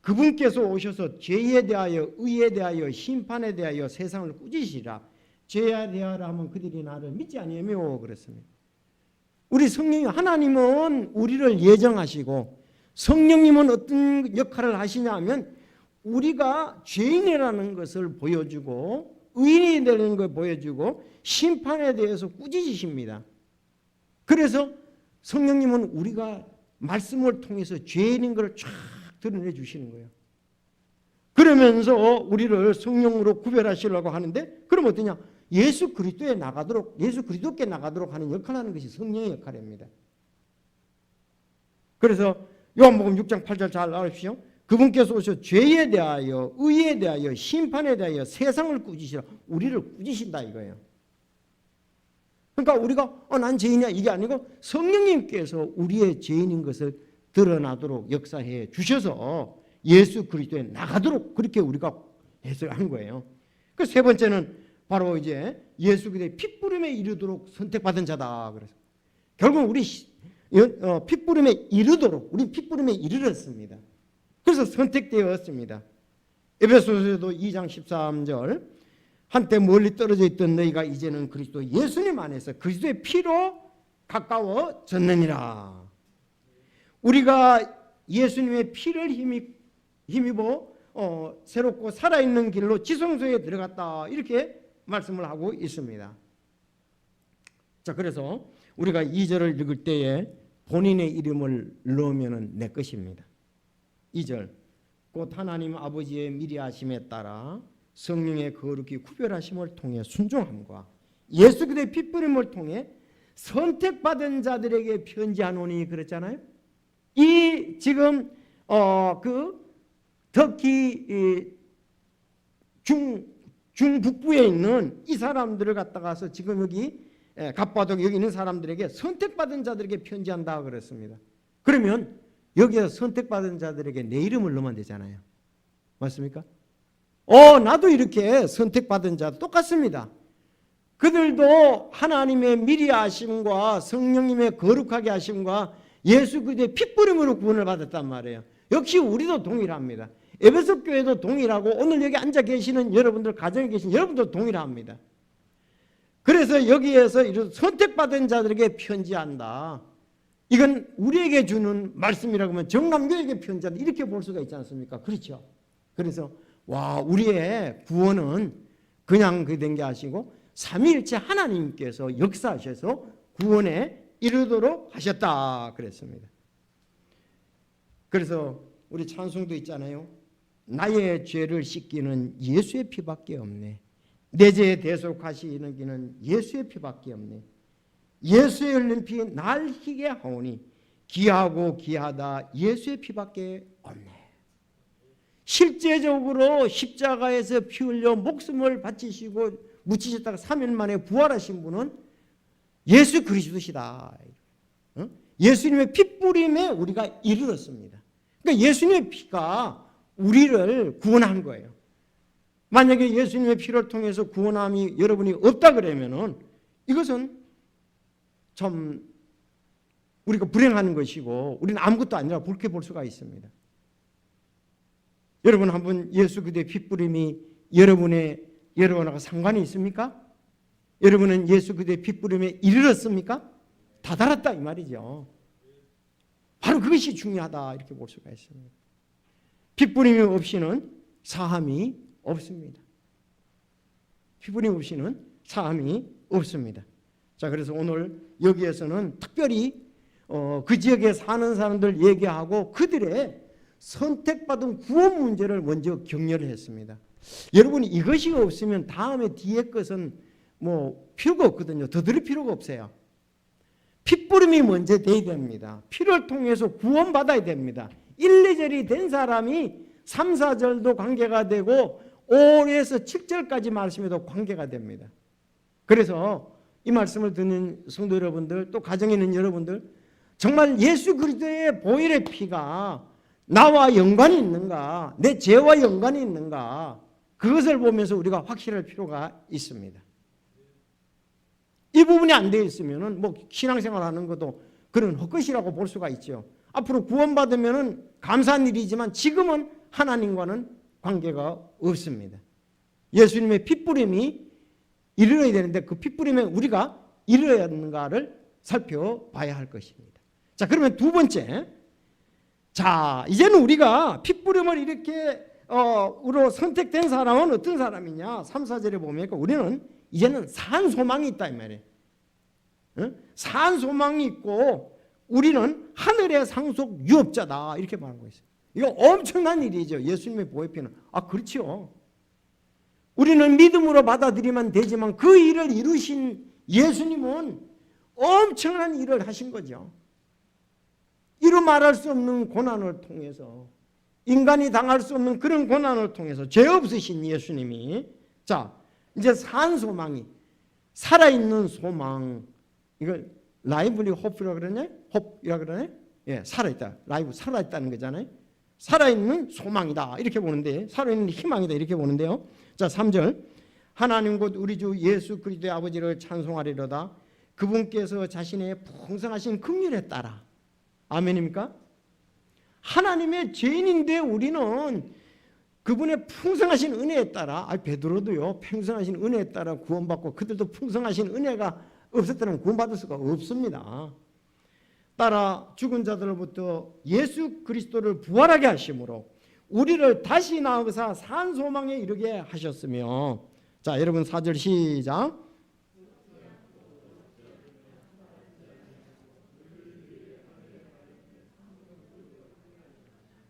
그분께서 오셔서 죄에 대하여 의에 대하여 심판에 대하여 세상을 꾸짖으시라. 죄에 대하여 하면 그들이 나를 믿지 아니하며 그랬습니다. 우리 성령님 하나님은 우리를 예정하시고 성령님은 어떤 역할을 하시냐 하면 우리가 죄인이라는 것을 보여주고 의인이 되는 걸 보여주고 심판에 대해서 꾸짖으십니다. 그래서 성령님은 우리가 말씀을 통해서 죄인인 것을 쫙 드러내 주시는 거예요. 그러면서 우리를 성령으로 구별하시려고 하는데, 그럼 어떠냐? 예수 그리스도께 나가도록 하는 역할을 하는 것이 성령의 역할입니다. 그래서 요한복음 6장 8절 잘 알아주십시오. 그분께서 오셔 죄에 대하여, 의에 대하여, 심판에 대하여 세상을 꾸짖으시라. 우리를 꾸짖으신다 이거예요. 그러니까 우리가 난 죄인이야 이게 아니고 성령님께서 우리의 죄인인 것을 드러나도록 역사해 주셔서 예수 그리스도에 나가도록 그렇게 우리가 해석한 거예요. 그 세 번째는 바로 이제 예수 그리스도의 핏부림에 이르도록 선택받은 자다. 그래서 결국 우리 핏부림에 이르도록 우리 핏부림에 이르렀습니다. 그래서 선택되었습니다. 에베소서도 2장 13절 한때 멀리 떨어져 있던 너희가 이제는 그리스도 예수님 안에서 그리스도의 피로 가까워졌느니라. 우리가 예수님의 피를 힘입어 새롭고 살아있는 길로 지성소에 들어갔다 이렇게 말씀을 하고 있습니다. 자, 그래서 우리가 2절을 읽을 때에 본인의 이름을 넣으면 내 것입니다. 2절 곧 하나님 아버지의 미리 하심에 따라 성령의 거룩히 구별하심을 통해 순종함과 예수 그리스도의 핏부림을 통해 선택받은 자들에게 편지하노니 그랬잖아요. 이 지금 터키 중북부에 있는 이 사람들을 갖다가서 지금 여기 갑바독 여기 있는 사람들에게 선택받은 자들에게 편지한다 그랬습니다. 그러면 여기서 선택받은 자들에게 내 이름을 넣으면 되잖아요. 맞습니까? 나도 이렇게 선택받은 자 똑같습니다. 그들도 하나님의 미리 하심과 성령님의 거룩하게 하심과 예수 그리스도의 핏부림으로 구원을 받았단 말이에요. 역시 우리도 동일합니다. 에베소 교회도 동일하고 오늘 여기 앉아 계시는 여러분들, 가정에 계신 여러분도 동일합니다. 그래서 여기에서 선택받은 자들에게 편지한다. 이건 우리에게 주는 말씀이라고 하면 정남교에게 편지한다 이렇게 볼 수가 있지 않습니까? 그렇죠. 그래서 우리의 구원은 그냥 된 게 아니고 삼위일체 하나님께서 역사하셔서 구원에 이르도록 하셨다 그랬습니다. 그래서 우리 찬송도 있잖아요. 나의 죄를 씻기는 예수의 피밖에 없네. 내 죄에 대속하시는 기는 예수의 피밖에 없네. 예수의 흘린 피 날 희게 하오니 귀하고 귀하다 예수의 피밖에 없네. 실제적으로 십자가에서 피 흘려 목숨을 바치시고 묻히셨다가 3일 만에 부활하신 분은 예수 그리스도시다. 예수님의 핏부림에 우리가 이르렀습니다. 그러니까 예수님의 피가 우리를 구원한 거예요. 만약에 예수님의 피를 통해서 구원함이 여러분이 없다 그러면은 이것은 참 우리가 불행한 것이고 우리는 아무것도 아니라 그렇게 볼 수가 있습니다. 여러분 한번 예수 그리스도의 핏부림이 여러분하고 상관이 있습니까? 여러분은 예수 그리스도의 핏부림에 이르렀습니까? 다다랐다 이 말이죠. 바로 그것이 중요하다 이렇게 볼 수가 있습니다. 핏부림이 없이는 사함이 없습니다. 핏부림 없이는 사함이 없습니다. 자, 그래서 오늘 여기에서는 특별히 그 지역에 사는 사람들 얘기하고 그들의 선택받은 구원 문제를 먼저 격려를 했습니다. 여러분이 이것이 없으면 다음에 뒤에 것은 필요가 없거든요. 더 들을 필요가 없어요. 핏부림이 먼저 돼야 됩니다. 피를 통해서 구원받아야 됩니다. 1, 2절이 된 사람이 3, 4절도 관계가 되고 5에서 7절까지 말씀에도 관계가 됩니다. 그래서 이 말씀을 듣는 성도 여러분들 또 가정에 있는 여러분들 정말 예수 그리스도의 보혈의 피가 나와 연관이 있는가, 내 죄와 연관이 있는가, 그것을 보면서 우리가 확실할 필요가 있습니다. 이 부분이 안 되어 있으면은 신앙생활 하는 것도 그런 헛것이라고 볼 수가 있죠. 앞으로 구원받으면은 감사한 일이지만 지금은 하나님과는 관계가 없습니다. 예수님의 핏부림이 이르러야 되는데 그 핏부림에 우리가 이르러야 하는가를 살펴봐야 할 것입니다. 자, 그러면 두 번째. 자, 이제는 우리가 핏부림을 이렇게 으로 선택된 사람은 어떤 사람이냐? 3, 4절에 보면 우리는 이제는 산 소망이 있다 이 말이에요. 산 소망이 있고 우리는 하늘의 상속 유업자다 이렇게 말하고 있어요. 이거 엄청난 일이죠. 예수님의 보혈피는. 그렇죠. 우리는 믿음으로 받아들이면 되지만 그 일을 이루신 예수님은 엄청난 일을 하신 거죠. 이루 말할 수 없는 고난을 통해서, 인간이 당할 수 없는 그런 고난을 통해서 죄 없으신 예수님이, 자 이제 산 소망이, 살아있는 소망, 이걸 라이브리 호프라 그러냐? 홉이라 그러냐? 예, 살아있다. 라이브 살아있다는 거잖아요. 살아있는 소망이다 이렇게 보는데, 살아있는 희망이다 이렇게 보는데요. 자 3절, 하나님 곧 우리 주 예수 그리스도의 아버지를 찬송하리로다. 그분께서 자신의 풍성하신 긍휼에 따라, 아멘입니까? 하나님의 죄인인데 우리는 그분의 풍성하신 은혜에 따라, 베드로도요 풍성하신 은혜에 따라 구원받고, 그들도 풍성하신 은혜가 없었다면 구원받을 수가 없습니다. 따라 죽은 자들로부터 예수 그리스도를 부활하게 하심으로 우리를 다시 낳으사 산 소망에 이르게 하셨으며, 자 여러분 4절 시작.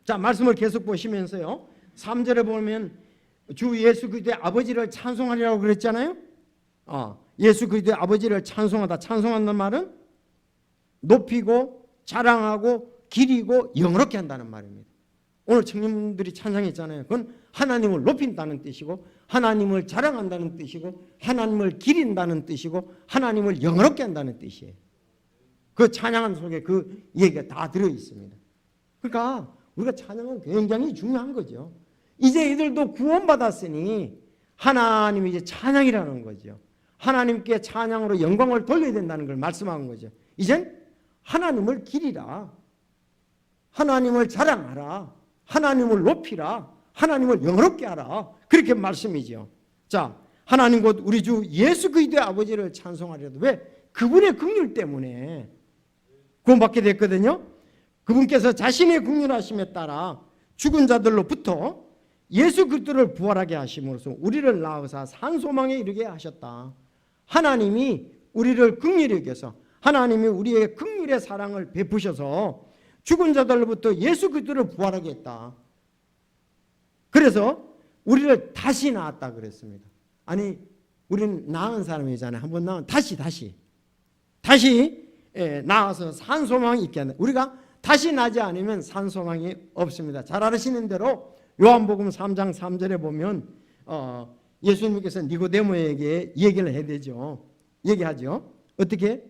자 말씀을 계속 보시면서요, 3절에 보면 주 예수 그리스도의 아버지를 찬송하리라고 그랬잖아요. 예수 그리스도의 아버지를 찬송하다, 찬송한다는 말은 높이고 자랑하고 기리고 영어롭게 한다는 말입니다. 오늘 청년들이 찬양했잖아요. 그건 하나님을 높인다는 뜻이고, 하나님을 자랑한다는 뜻이고, 하나님을 기린다는 뜻이고, 하나님을 영어롭게 한다는 뜻이에요. 그 찬양한 속에 그 얘기가 다 들어있습니다. 그러니까 우리가 찬양은 굉장히 중요한 거죠. 이제 이들도 구원받았으니 하나님이 이제 찬양이라는 거죠. 하나님께 찬양으로 영광을 돌려야 된다는 걸 말씀하는 거죠. 이젠 하나님을 기리라, 하나님을 자랑하라, 하나님을 높이라, 하나님을 영어롭게 하라, 그렇게 말씀이죠. 자, 하나님 곧 우리 주 예수 그리스도의 아버지를 찬송하려도, 왜? 그분의 긍휼 때문에 구원받게 됐거든요. 그분께서 자신의 긍휼하심에 따라 죽은 자들로부터 예수 그리스도를 부활하게 하심으로써 우리를 낳으사 산 소망에 이르게 하셨다. 하나님이 우리를 긍휼히 여겨서, 하나님이 우리의 긍휼의 사랑을 베푸셔서 죽은 자들로부터 예수 그리스도를 부활하게 했다. 그래서 우리를 다시 낳았다 그랬습니다. 아니 우리는 낳은 사람이잖아요. 한번 낳은 다시 낳아서 산 소망이 있게 한다. 우리가 다시 나지 않으면 산 소망이 없습니다. 잘 아시는 대로 요한복음 3장 3절에 보면 예수님께서 니고데모에게 얘기를 해야 되죠. 얘기하죠. 어떻게?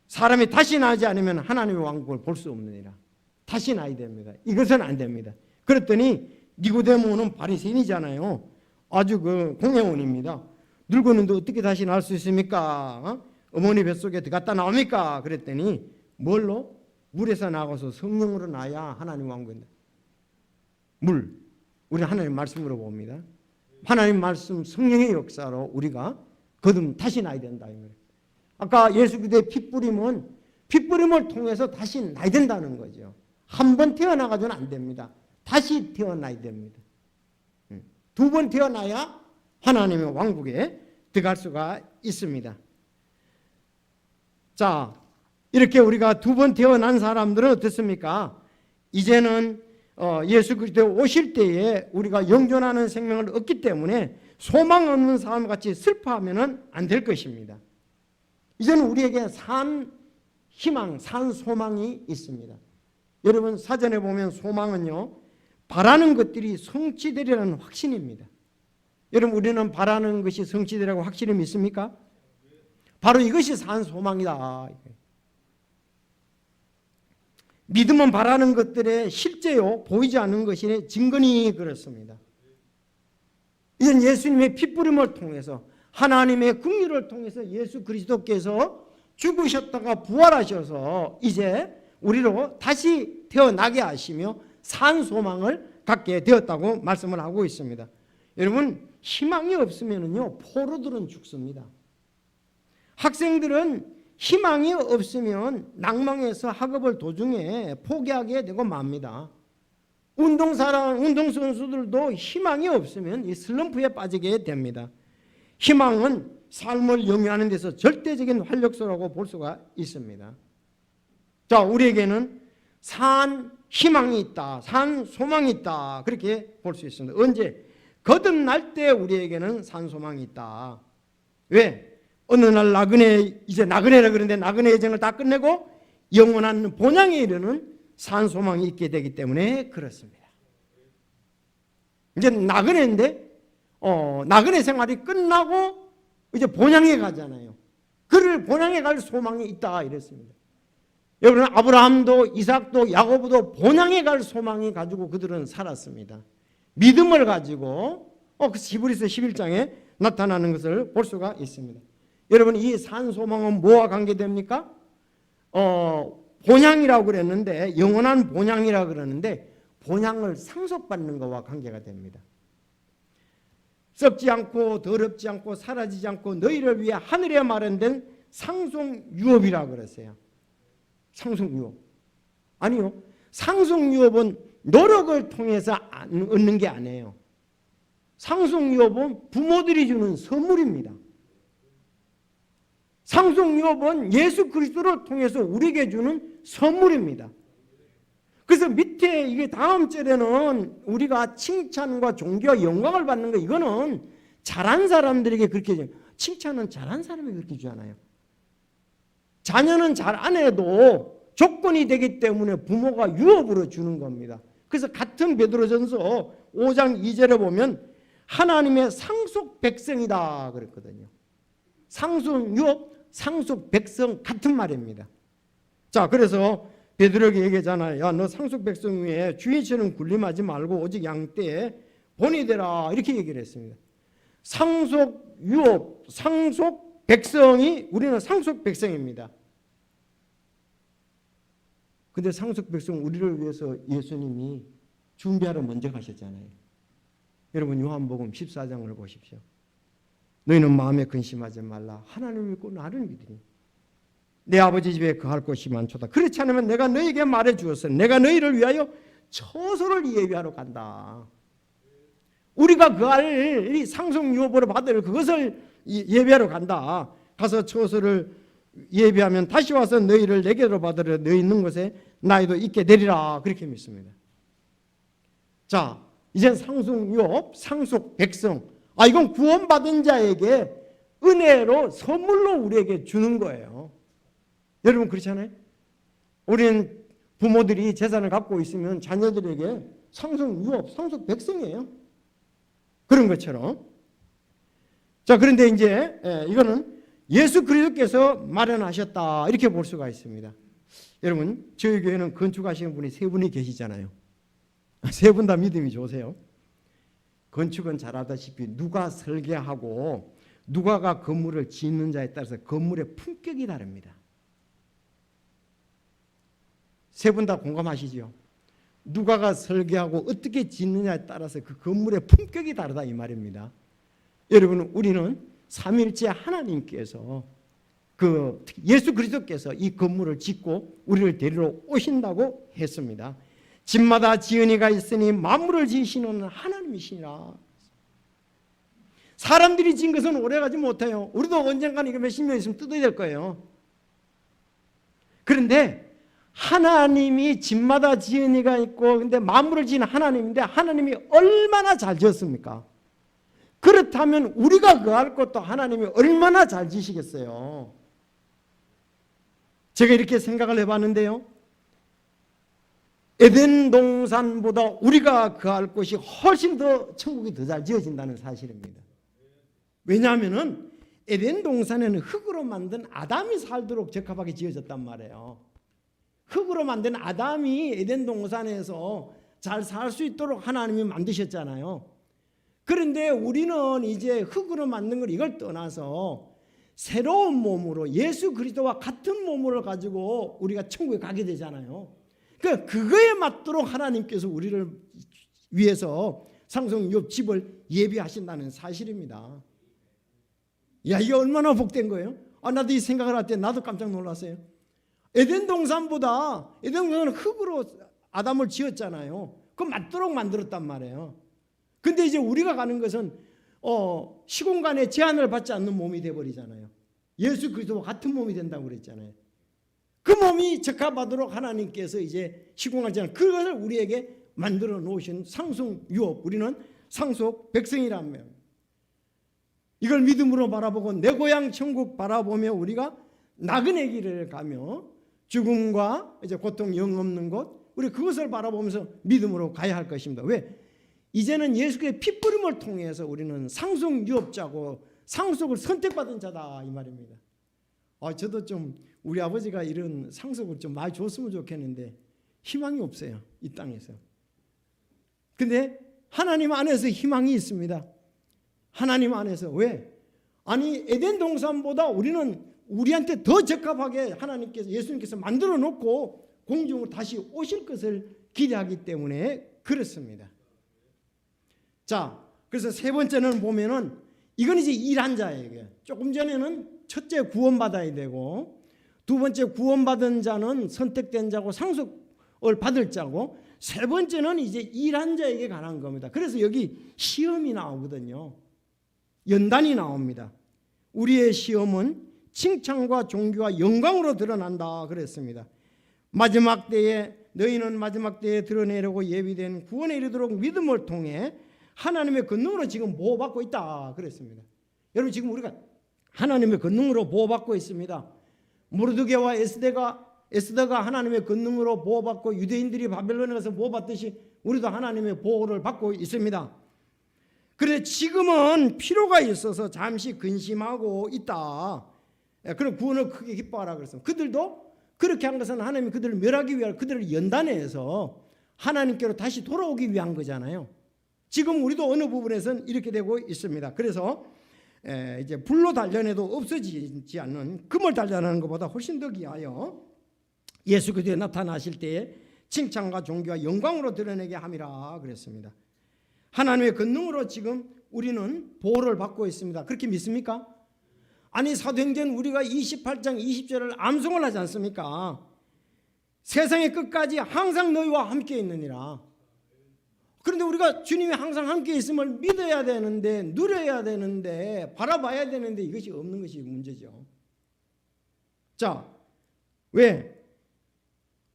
사람이 다시 나지 않으면 하나님의 왕국을 볼 수 없느니라. 다시 나야 됩니다. 이것은 안 됩니다. 그랬더니 니고데모는 바리새인이잖아요. 아주 그 공회원입니다. 늙었는데 어떻게 다시 날 수 있습니까? 어머니 뱃속에 들어갔다 나옵니까? 그랬더니 뭘로? 물에서 나가서 성령으로 나야 하나님 왕국인다. 물. 우리는 하나님 말씀으로 봅니다. 하나님 말씀 성령의 역사로 우리가 거듭 다시 나야 된다. 아까 예수 그리스도의 핏부림을 통해서 다시 나야 된다는 거죠. 한 번 태어나가지고는 안 됩니다. 다시 태어나야 됩니다. 2번 태어나야 하나님의 왕국에 들어갈 수가 있습니다. 자, 이렇게 우리가 2번 태어난 사람들은 어떻습니까? 이제는 예수 그리스도에 오실 때에 우리가 영존하는 생명을 얻기 때문에 소망 없는 사람 같이 슬퍼하면 안 될 것입니다. 이제는 우리에게 산 희망, 산 소망이 있습니다. 여러분 사전에 보면 소망은요, 바라는 것들이 성취되리라는 확신입니다. 여러분 우리는 바라는 것이 성취되리라고 확신이 믿습니까? 바로 이것이 산 소망이다. 믿음은 바라는 것들의 실제요 보이지 않는 것이 증거니 그렇습니다. 이젠 예수님의 핏부림을 통해서, 하나님의 긍휼을 통해서 예수 그리스도께서 죽으셨다가 부활하셔서 이제 우리로 다시 태어나게 하시며 산 소망을 갖게 되었다고 말씀을 하고 있습니다. 여러분 희망이 없으면요 포로들은 죽습니다. 학생들은 희망이 없으면 낭망해서 학업을 도중에 포기하게 되고 맙니다. 운동선수들도 희망이 없으면 이 슬럼프에 빠지게 됩니다. 희망은 삶을 영위하는 데서 절대적인 활력소라고 볼 수가 있습니다. 자, 우리에게는 산 희망이 있다, 산 소망이 있다, 그렇게 볼 수 있습니다. 언제? 거듭날 때 우리에게는 산 소망이 있다. 왜? 어느 날 이제 나그네라 그러는데 나그네 여정을 다 끝내고 영원한 본향에 이르는 산 소망이 있게 되기 때문에 그렇습니다. 이제 나그네인데 나그네 생활이 끝나고 이제 본향에 가잖아요. 그를 본향에 갈 소망이 있다 이랬습니다. 여러분, 아브라함도 이삭도 야고보도 본향에 갈 소망이 가지고 그들은 살았습니다. 믿음을 가지고 그 히브리서 11장에 나타나는 것을 볼 수가 있습니다. 여러분, 이 산 소망은 뭐와 관계됩니까? 본향이라고 그랬는데, 영원한 본향이라고 그러는데 본향을 상속받는 것과 관계가 됩니다. 썩지 않고 더럽지 않고 사라지지 않고 너희를 위해 하늘에 마련된 상속유업이라고 그랬어요. 상속유업. 아니요. 상속유업은 노력을 통해서 얻는 게 아니에요. 상속유업은 부모들이 주는 선물입니다. 상속유업은 예수 그리스도를 통해서 우리에게 주는 선물입니다. 그래서 밑에 이게 다음 절에는 우리가 칭찬과 존귀와 영광을 받는 거, 이거는 잘한 사람들에게 그렇게 해요. 칭찬은 잘한 사람에게 그렇게 주잖아요. 자녀는 잘 안 해도 조건이 되기 때문에 부모가 유업으로 주는 겁니다. 그래서 같은 베드로전서 5장 2절에 보면 하나님의 상속 백성이다 그랬거든요. 상속 유업, 상속 백성 같은 말입니다. 자, 그래서 베드로에게 얘기하잖아요. 야, 너 상속 백성 위에 주인처럼 군림하지 말고 오직 양떼에 본이 되라, 이렇게 얘기를 했습니다. 상속 유업, 상속 백성이, 우리는 상속 백성입니다. 근데 상속 백성 우리를 위해서 예수님이 준비하러 먼저 가셨잖아요. 여러분, 요한복음 14장을 보십시오. 너희는 마음에 근심하지 말라. 하나님을 믿고 나를 믿으니 내 아버지 집에 거할 곳이 많도다. 그렇지 않으면 내가 너희에게 말해 주었어. 내가 너희를 위하여 처소를 예비하러 간다. 우리가 거할 이 상속유업으로 받을 그것을 예비하러 간다. 가서 처소를 예비하면 다시 와서 너희를 내게로 받으려 너희 있는 곳에 나이도 있게 되리라. 그렇게 믿습니다. 자, 이젠 상속유업, 상속 백성. 이건 구원받은 자에게 은혜로 선물로 우리에게 주는 거예요. 여러분, 그렇잖아요? 우리는 부모들이 재산을 갖고 있으면 자녀들에게 상속유업, 상속 백성이에요. 그런 것처럼. 자, 그런데 이제 이거는 예수 그리스도께서 마련하셨다, 이렇게 볼 수가 있습니다. 여러분, 저희 교회는 건축하시는 분이 세 분이 계시잖아요. 세 분 다 믿음이 좋으세요. 건축은 잘 알다시피 누가 설계하고 누가가 건물을 짓는 자에 따라서 건물의 품격이 다릅니다. 세 분 다 공감하시죠? 누가가 설계하고 어떻게 짓느냐에 따라서 그 건물의 품격이 다르다, 이 말입니다. 여러분, 우리는 삼위일체 하나님께서 예수 그리스도께서 이 건물을 짓고 우리를 데리러 오신다고 했습니다. 집마다 지은이가 있으니 만물을 지으시는 하나님이시니라. 사람들이 지은 것은 오래가지 못해요. 우리도 언젠가는 이거 몇십 년 있으면 뜯어야 될 거예요. 그런데 하나님이 집마다 지은이가 있고 근데 만물을 지은 하나님인데 하나님이 얼마나 잘 지었습니까? 그렇다면 우리가 거할 것도 하나님이 얼마나 잘 지시겠어요? 제가 이렇게 생각을 해봤는데요. 에덴 동산보다 우리가 거할 곳이 훨씬 더 천국이 더 잘 지어진다는 사실입니다. 왜냐하면 에덴 동산에는 흙으로 만든 아담이 살도록 적합하게 지어졌단 말이에요. 흙으로 만든 아담이 에덴 동산에서 잘 살 수 있도록 하나님이 만드셨잖아요. 그런데 우리는 이제 흙으로 만든 걸 이걸 떠나서 새로운 몸으로 예수 그리스도와 같은 몸을 가지고 우리가 천국에 가게 되잖아요. 그거에 맞도록 하나님께서 우리를 위해서 상속유업 집을 예비하신다는 사실입니다. 야, 이게 얼마나 복된 거예요? 나도 이 생각을 할 때 나도 깜짝 놀랐어요. 에덴 동산보다 에덴 동산은 흙으로 아담을 지었잖아요. 그 맞도록 만들었단 말이에요. 근데 이제 우리가 가는 것은 시공간에 제한을 받지 않는 몸이 되어버리잖아요. 예수 그리스도와 같은 몸이 된다고 그랬잖아요. 그 몸이 적합하도록 하나님께서 이제 시공하지 그것을 우리에게 만들어 놓으신 상속 유업, 우리는 상속 백성이라며 이걸 믿음으로 바라보고 내 고향 천국 바라보며 우리가 나그네 길을 가며 죽음과 이제 고통 영 없는 곳 우리 그것을 바라보면서 믿음으로 가야 할 것입니다. 왜? 이제는 예수의 피뿌림을 통해서 우리는 상속 유업자고 상속을 선택받은 자다 이 말입니다. 저도 좀 우리 아버지가 이런 상속을 좀 많이 줬으면 좋겠는데 희망이 없어요. 이 땅에서. 근데 하나님 안에서 희망이 있습니다. 하나님 안에서. 왜? 아니 에덴 동산보다 우리는 우리한테 더 적합하게 하나님께서 예수님께서 만들어 놓고 공중으로 다시 오실 것을 기대하기 때문에 그렇습니다. 자, 그래서 세 번째는 보면은 이건 이제 일한 자에게 조금 전에는 첫째 구원받아야 되고 두 번째 구원받은 자는 선택된 자고 상속을 받을 자고 세 번째는 이제 일한 자에게 관한 겁니다. 그래서 여기 시험이 나오거든요. 연단이 나옵니다. 우리의 시험은 칭찬과 존귀와 영광으로 드러난다 그랬습니다. 마지막 때에 너희는 마지막 때에 드러내려고 예비된 구원에 이르도록 믿음을 통해 하나님의 권능으로 지금 보호받고 있다 그랬습니다. 여러분 지금 우리가 하나님의 권능으로 보호받고 있습니다. 모르드게와 에스더가 하나님의 권능으로 보호받고 유대인들이 바벨론에 가서 보호받듯이 우리도 하나님의 보호를 받고 있습니다. 그런데 지금은 필요가 있어서 잠시 근심하고 있다. 그런 구원을 크게 기뻐하라 그랬습니다. 그들도 그렇게 한 것은 하나님이 그들을 멸하기 위하여 그들을 연단해서 하나님께로 다시 돌아오기 위한 거잖아요. 지금 우리도 어느 부분에서는 이렇게 되고 있습니다. 그래서 이제 불로 단련해도 없어지지 않는 금을 단련하는 것보다 훨씬 더 귀하여 예수 그리스도에 나타나실 때에 칭찬과 존귀와 영광으로 드러내게 함이라 그랬습니다. 하나님의 권능으로 지금 우리는 보호를 받고 있습니다. 그렇게 믿습니까? 아니 사도행전 우리가 28장 20절을 암송을 하지 않습니까? 세상의 끝까지 항상 너희와 함께 있느니라. 그런데 우리가 주님이 항상 함께 있음을 믿어야 되는데 누려야 되는데 바라봐야 되는데 이것이 없는 것이 문제죠. 자, 왜?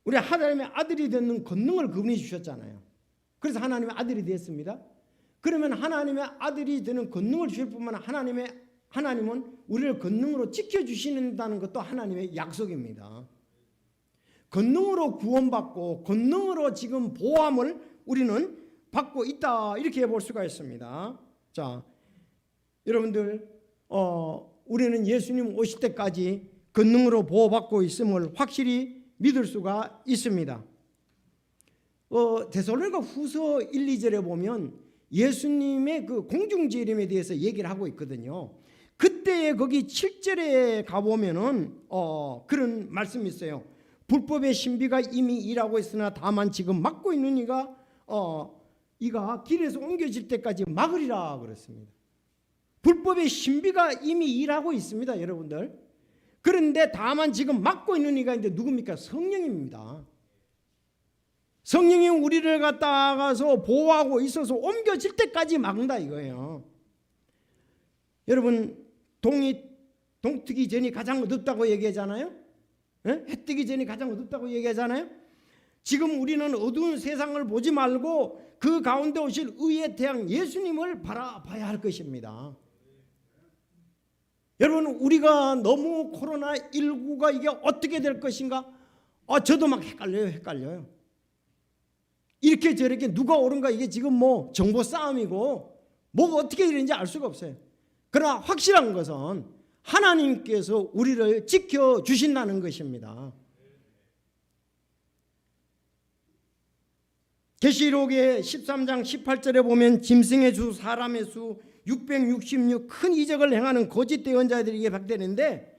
우리 하나님의 아들이 되는 권능을 그분이 주셨잖아요. 그래서 하나님의 아들이 됐습니다. 그러면 하나님의 아들이 되는 권능을 주실 뿐만 아니라 하나님은 우리를 권능으로 지켜주신다는 것도 하나님의 약속입니다. 권능으로 구원받고 권능으로 지금 보호함을 우리는 받고 있다 이렇게 볼 수가 있습니다. 자, 여러분들 우리는 예수님 오실 때까지 권능으로 보호받고 있음을 확실히 믿을 수가 있습니다. 데살로니가 후서 1, 2절에 보면 예수님의 그 공중재림에 대해서 얘기를 하고 있거든요. 그때에 거기 7절에 가보면은 그런 말씀이 있어요. 불법의 신비가 이미 일하고 있으나 다만 지금 막고 있는 이가 길에서 옮겨질 때까지 막으리라 그랬습니다. 불법의 신비가 이미 일하고 있습니다, 여러분들. 그런데 다만 지금 막고 있는 이가 이제 누굽니까? 성령입니다. 성령이 우리를 갖다가서 보호하고 있어서 옮겨질 때까지 막는다 이거예요. 여러분 동 뜨기 전이 가장 어둡다고 얘기하잖아요. 해 뜨기 전이 가장 어둡다고 얘기하잖아요. 지금 우리는 어두운 세상을 보지 말고 그 가운데 오실 의의 태양 예수님을 바라봐야 할 것입니다. 여러분 우리가 너무 코로나19가 이게 어떻게 될 것인가? 저도 막 헷갈려요. 이렇게 저렇게 누가 옳은가 이게 지금 뭐 정보 싸움이고 뭐가 어떻게 되는지 알 수가 없어요. 그러나 확실한 것은 하나님께서 우리를 지켜주신다는 것입니다. 계시록의 13장 18절에 보면 짐승의 수 사람의 수 666 큰 이적을 행하는 거짓 대언자들이 예박되는데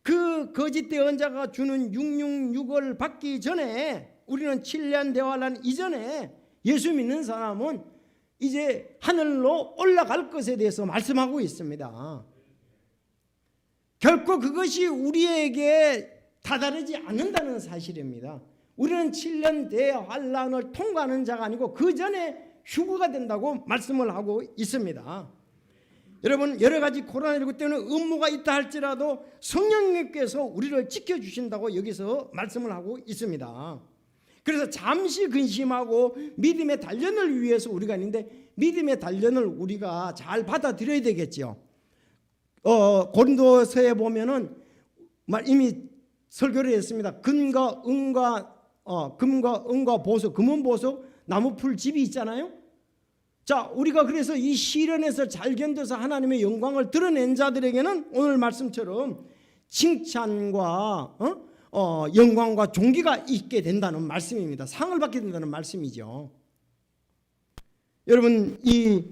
그 거짓 대언자가 주는 666을 받기 전에 우리는 7년 대환란 이전에 예수 믿는 사람은 이제 하늘로 올라갈 것에 대해서 말씀하고 있습니다. 결코 그것이 우리에게 다다르지 않는다는 사실입니다. 우리는 7년 대환란을 통과하는 자가 아니고 그 전에 휴거가 된다고 말씀을 하고 있습니다. 여러분, 여러 가지 코로나19 때문에 음모가 있다 할지라도 성령님께서 우리를 지켜주신다고 여기서 말씀을 하고 있습니다. 그래서 잠시 근심하고 믿음의 단련을 위해서 우리가 있는데, 믿음의 단련을 우리가 잘 받아들여야 되겠죠. 고린도서에 보면은 이미 설교를 했습니다. 금과 은과 보석, 금은 보석, 나무풀 집이 있잖아요. 자, 우리가 그래서 이 시련에서 잘 견뎌서 하나님의 영광을 드러낸 자들에게는 오늘 말씀처럼 칭찬과 영광과 존귀가 있게 된다는 말씀입니다. 상을 받게 된다는 말씀이죠. 여러분, 이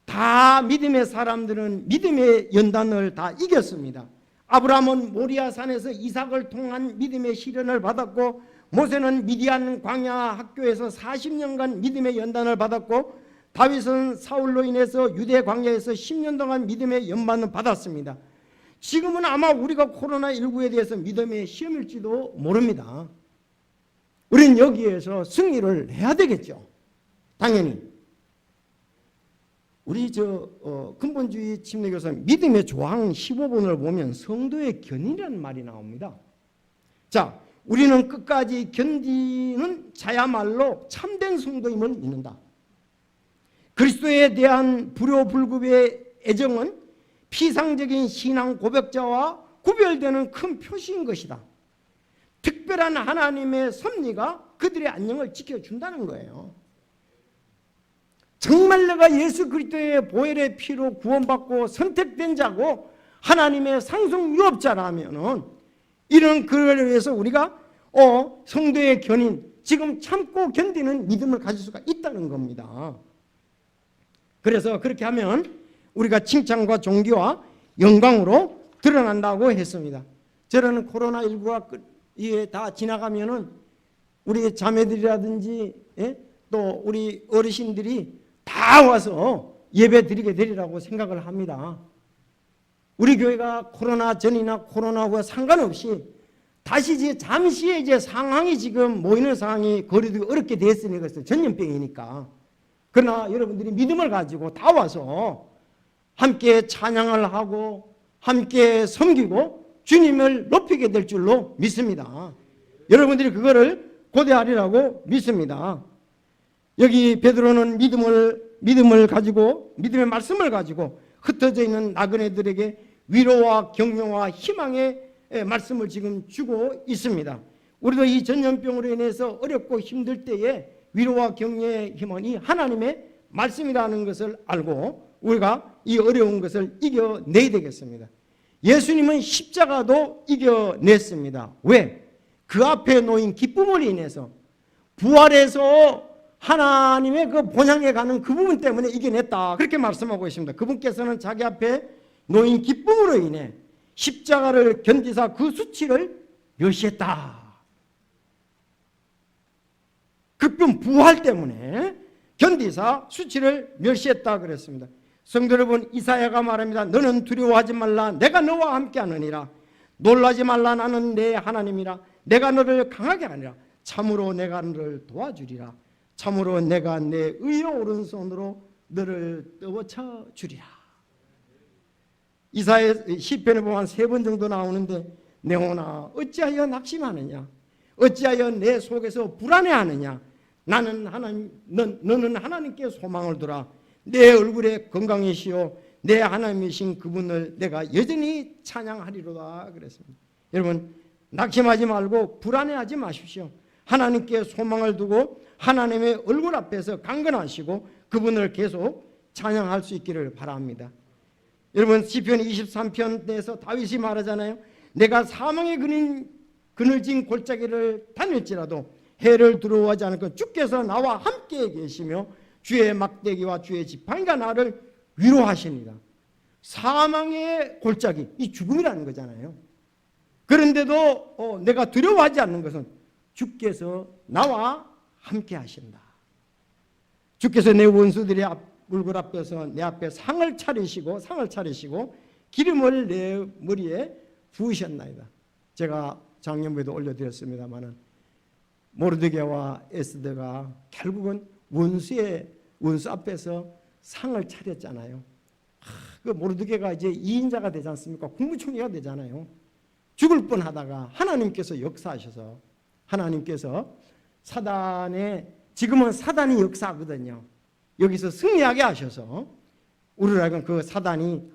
다 믿음의 사람들은 믿음의 연단을 다 이겼습니다. 아브라함은 모리아 산에서 이삭을 통한 믿음의 시련을 받았고, 모세는 미디안 광야 학교에서 40년간 믿음의 연단을 받았고, 다윗은 사울로 인해서 유대 광야에서 10년 동안 믿음의 연반을 받았습니다. 지금은 아마 우리가 코로나19에 대해서 믿음의 시험일지도 모릅니다. 우리는 여기에서 승리를 해야 되겠죠. 당연히. 우리 근본주의 침례교사 믿음의 조항 15번을 보면 성도의 견인이라는 말이 나옵니다. 자, 우리는 끝까지 견디는 자야말로 참된 성도임을 믿는다. 그리스도에 대한 불효불급의 애정은 피상적인 신앙 고백자와 구별되는 큰 표시인 것이다. 특별한 하나님의 섭리가 그들의 안녕을 지켜준다는 거예요. 정말 내가 예수 그리스도의 보혈의 피로 구원받고 선택된 자고 하나님의 상속 유업자라면은 이런 그를 위해서 우리가 성도의 견인, 지금 참고 견디는 믿음을 가질 수가 있다는 겁니다. 그래서 그렇게 하면 우리가 칭찬과 존귀와 영광으로 드러난다고 했습니다. 저는 코로나19가 이게 다 지나가면은 우리 자매들이라든지 또 우리 어르신들이 다 와서 예배 드리게 되리라고 생각을 합니다. 우리 교회가 코로나 전이나 코로나 후와 상관없이 다시 잠시의 상황이 지금 모이는 상황이 거리두기 어렵게 됐으니까, 그래서 전염병이니까. 그러나 여러분들이 믿음을 가지고 다 와서 함께 찬양을 하고 함께 섬기고 주님을 높이게 될 줄로 믿습니다. 여러분들이 그거를 고대하리라고 믿습니다. 여기 베드로는 믿음을 가지고, 믿음의 말씀을 가지고 흩어져 있는 나그네들에게 위로와 격려와 희망의 말씀을 지금 주고 있습니다. 우리도 이 전염병으로 인해서 어렵고 힘들 때에 위로와 격려의 힘은 이 하나님의 말씀이라는 것을 알고 우리가 이 어려운 것을 이겨내야 되겠습니다. 예수님은 십자가도 이겨냈습니다. 왜? 그 앞에 놓인 기쁨을 인해서, 부활해서 하나님의 그 본향에 가는 그 부분 때문에 이겨냈다, 그렇게 말씀하고 있습니다. 그분께서는 자기 앞에 놓인 기쁨으로 인해 십자가를 견디사 그 수치를 멸시했다. 그뿐 부활 때문에 견디사 수치를 멸시했다 그랬습니다. 성도 여러분, 이사야가 말합니다. 너는 두려워하지 말라. 내가 너와 함께하느니라. 놀라지 말라. 나는 내 하나님이라. 내가 너를 강하게 하리라. 참으로 내가 너를 도와주리라. 참으로 내가 내 의의 오른손으로 너를 떠받쳐 주리라. 이사야 시편에 보면 3번 정도 나오는데, 내 영혼아 어찌하여 낙심하느냐, 어찌하여 내 속에서 불안해하느냐. 나는 하나님, 너는 하나님께 소망을 두라. 내 얼굴에 건강이시오 내 하나님이신 그분을 내가 여전히 찬양하리로다 그랬습니다. 여러분, 낙심하지 말고 불안해하지 마십시오. 하나님께 소망을 두고 하나님의 얼굴 앞에서 강건하시고 그분을 계속 찬양할 수 있기를 바랍니다. 여러분, 시편 23편에서 다윗이 말하잖아요. 내가 사망의 그늘진 골짜기를 다닐지라도 해를 두려워하지 않고 주께서 나와 함께 계시며 주의 막대기와 주의 지팡이가 나를 위로하십니다. 사망의 골짜기, 이 죽음이라는 거잖아요. 그런데도 내가 두려워하지 않는 것은 주께서 나와 함께 하신다. 주께서 내 원수들의 얼굴 앞에서 내 앞에 상을 차리시고 기름을 내 머리에 부으셨나이다. 제가 작년부에도 올려드렸습니다마는 모르드게와 에스더가 결국은 원수 앞에서 상을 차렸잖아요. 그 모르드게가 이제 2인자가 되지 않습니까? 국무총리가 되잖아요. 죽을 뻔하다가 하나님께서 역사하셔서 하나님께서 사단의 지금은 사단이 역사하거든요. 여기서 승리하게 하셔서 우리를 하여금 그 사단이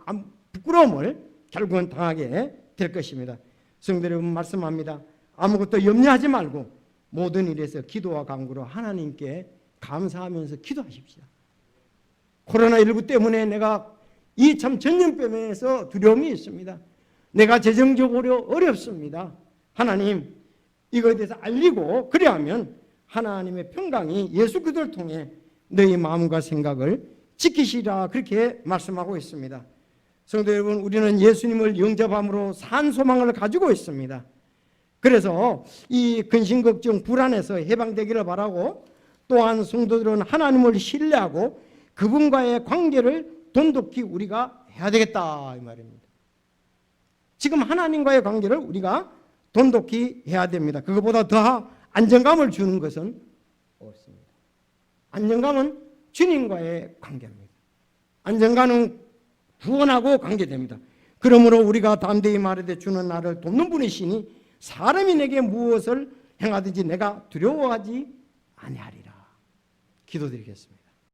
부끄러움을 결국은 당하게 될 것입니다. 성도 여러분 말씀합니다. 아무것도 염려하지 말고 모든 일에서 기도와 간구로 하나님께 감사하면서 기도하십시다. 코로나19 때문에 내가 이 참 전염병에서 두려움이 있습니다. 내가 재정적으로 어렵습니다. 하나님 이거에 대해서 알리고 그래야하면 하나님의 평강이 예수 그리스도를 통해 너희 마음과 생각을 지키시라 그렇게 말씀하고 있습니다. 성도 여러분 우리는 예수님을 영접함으로 산 소망을 가지고 있습니다. 그래서 이 근심 걱정 불안에서 해방되기를 바라고 또한 성도들은 하나님을 신뢰하고 그분과의 관계를 돈독히 우리가 해야 되겠다 이 말입니다. 지금 하나님과의 관계를 우리가 돈독히 해야 됩니다. 그것보다 더 안정감을 주는 것은 없습니다. 안정감은 주님과의 관계입니다. 안정감은 구원하고 관계됩니다. 그러므로 우리가 담대히 말하되 주는 나를 돕는 분이시니 사람이 내게 무엇을 행하든지 내가 두려워하지 아니하리라. 기도드리겠습니다.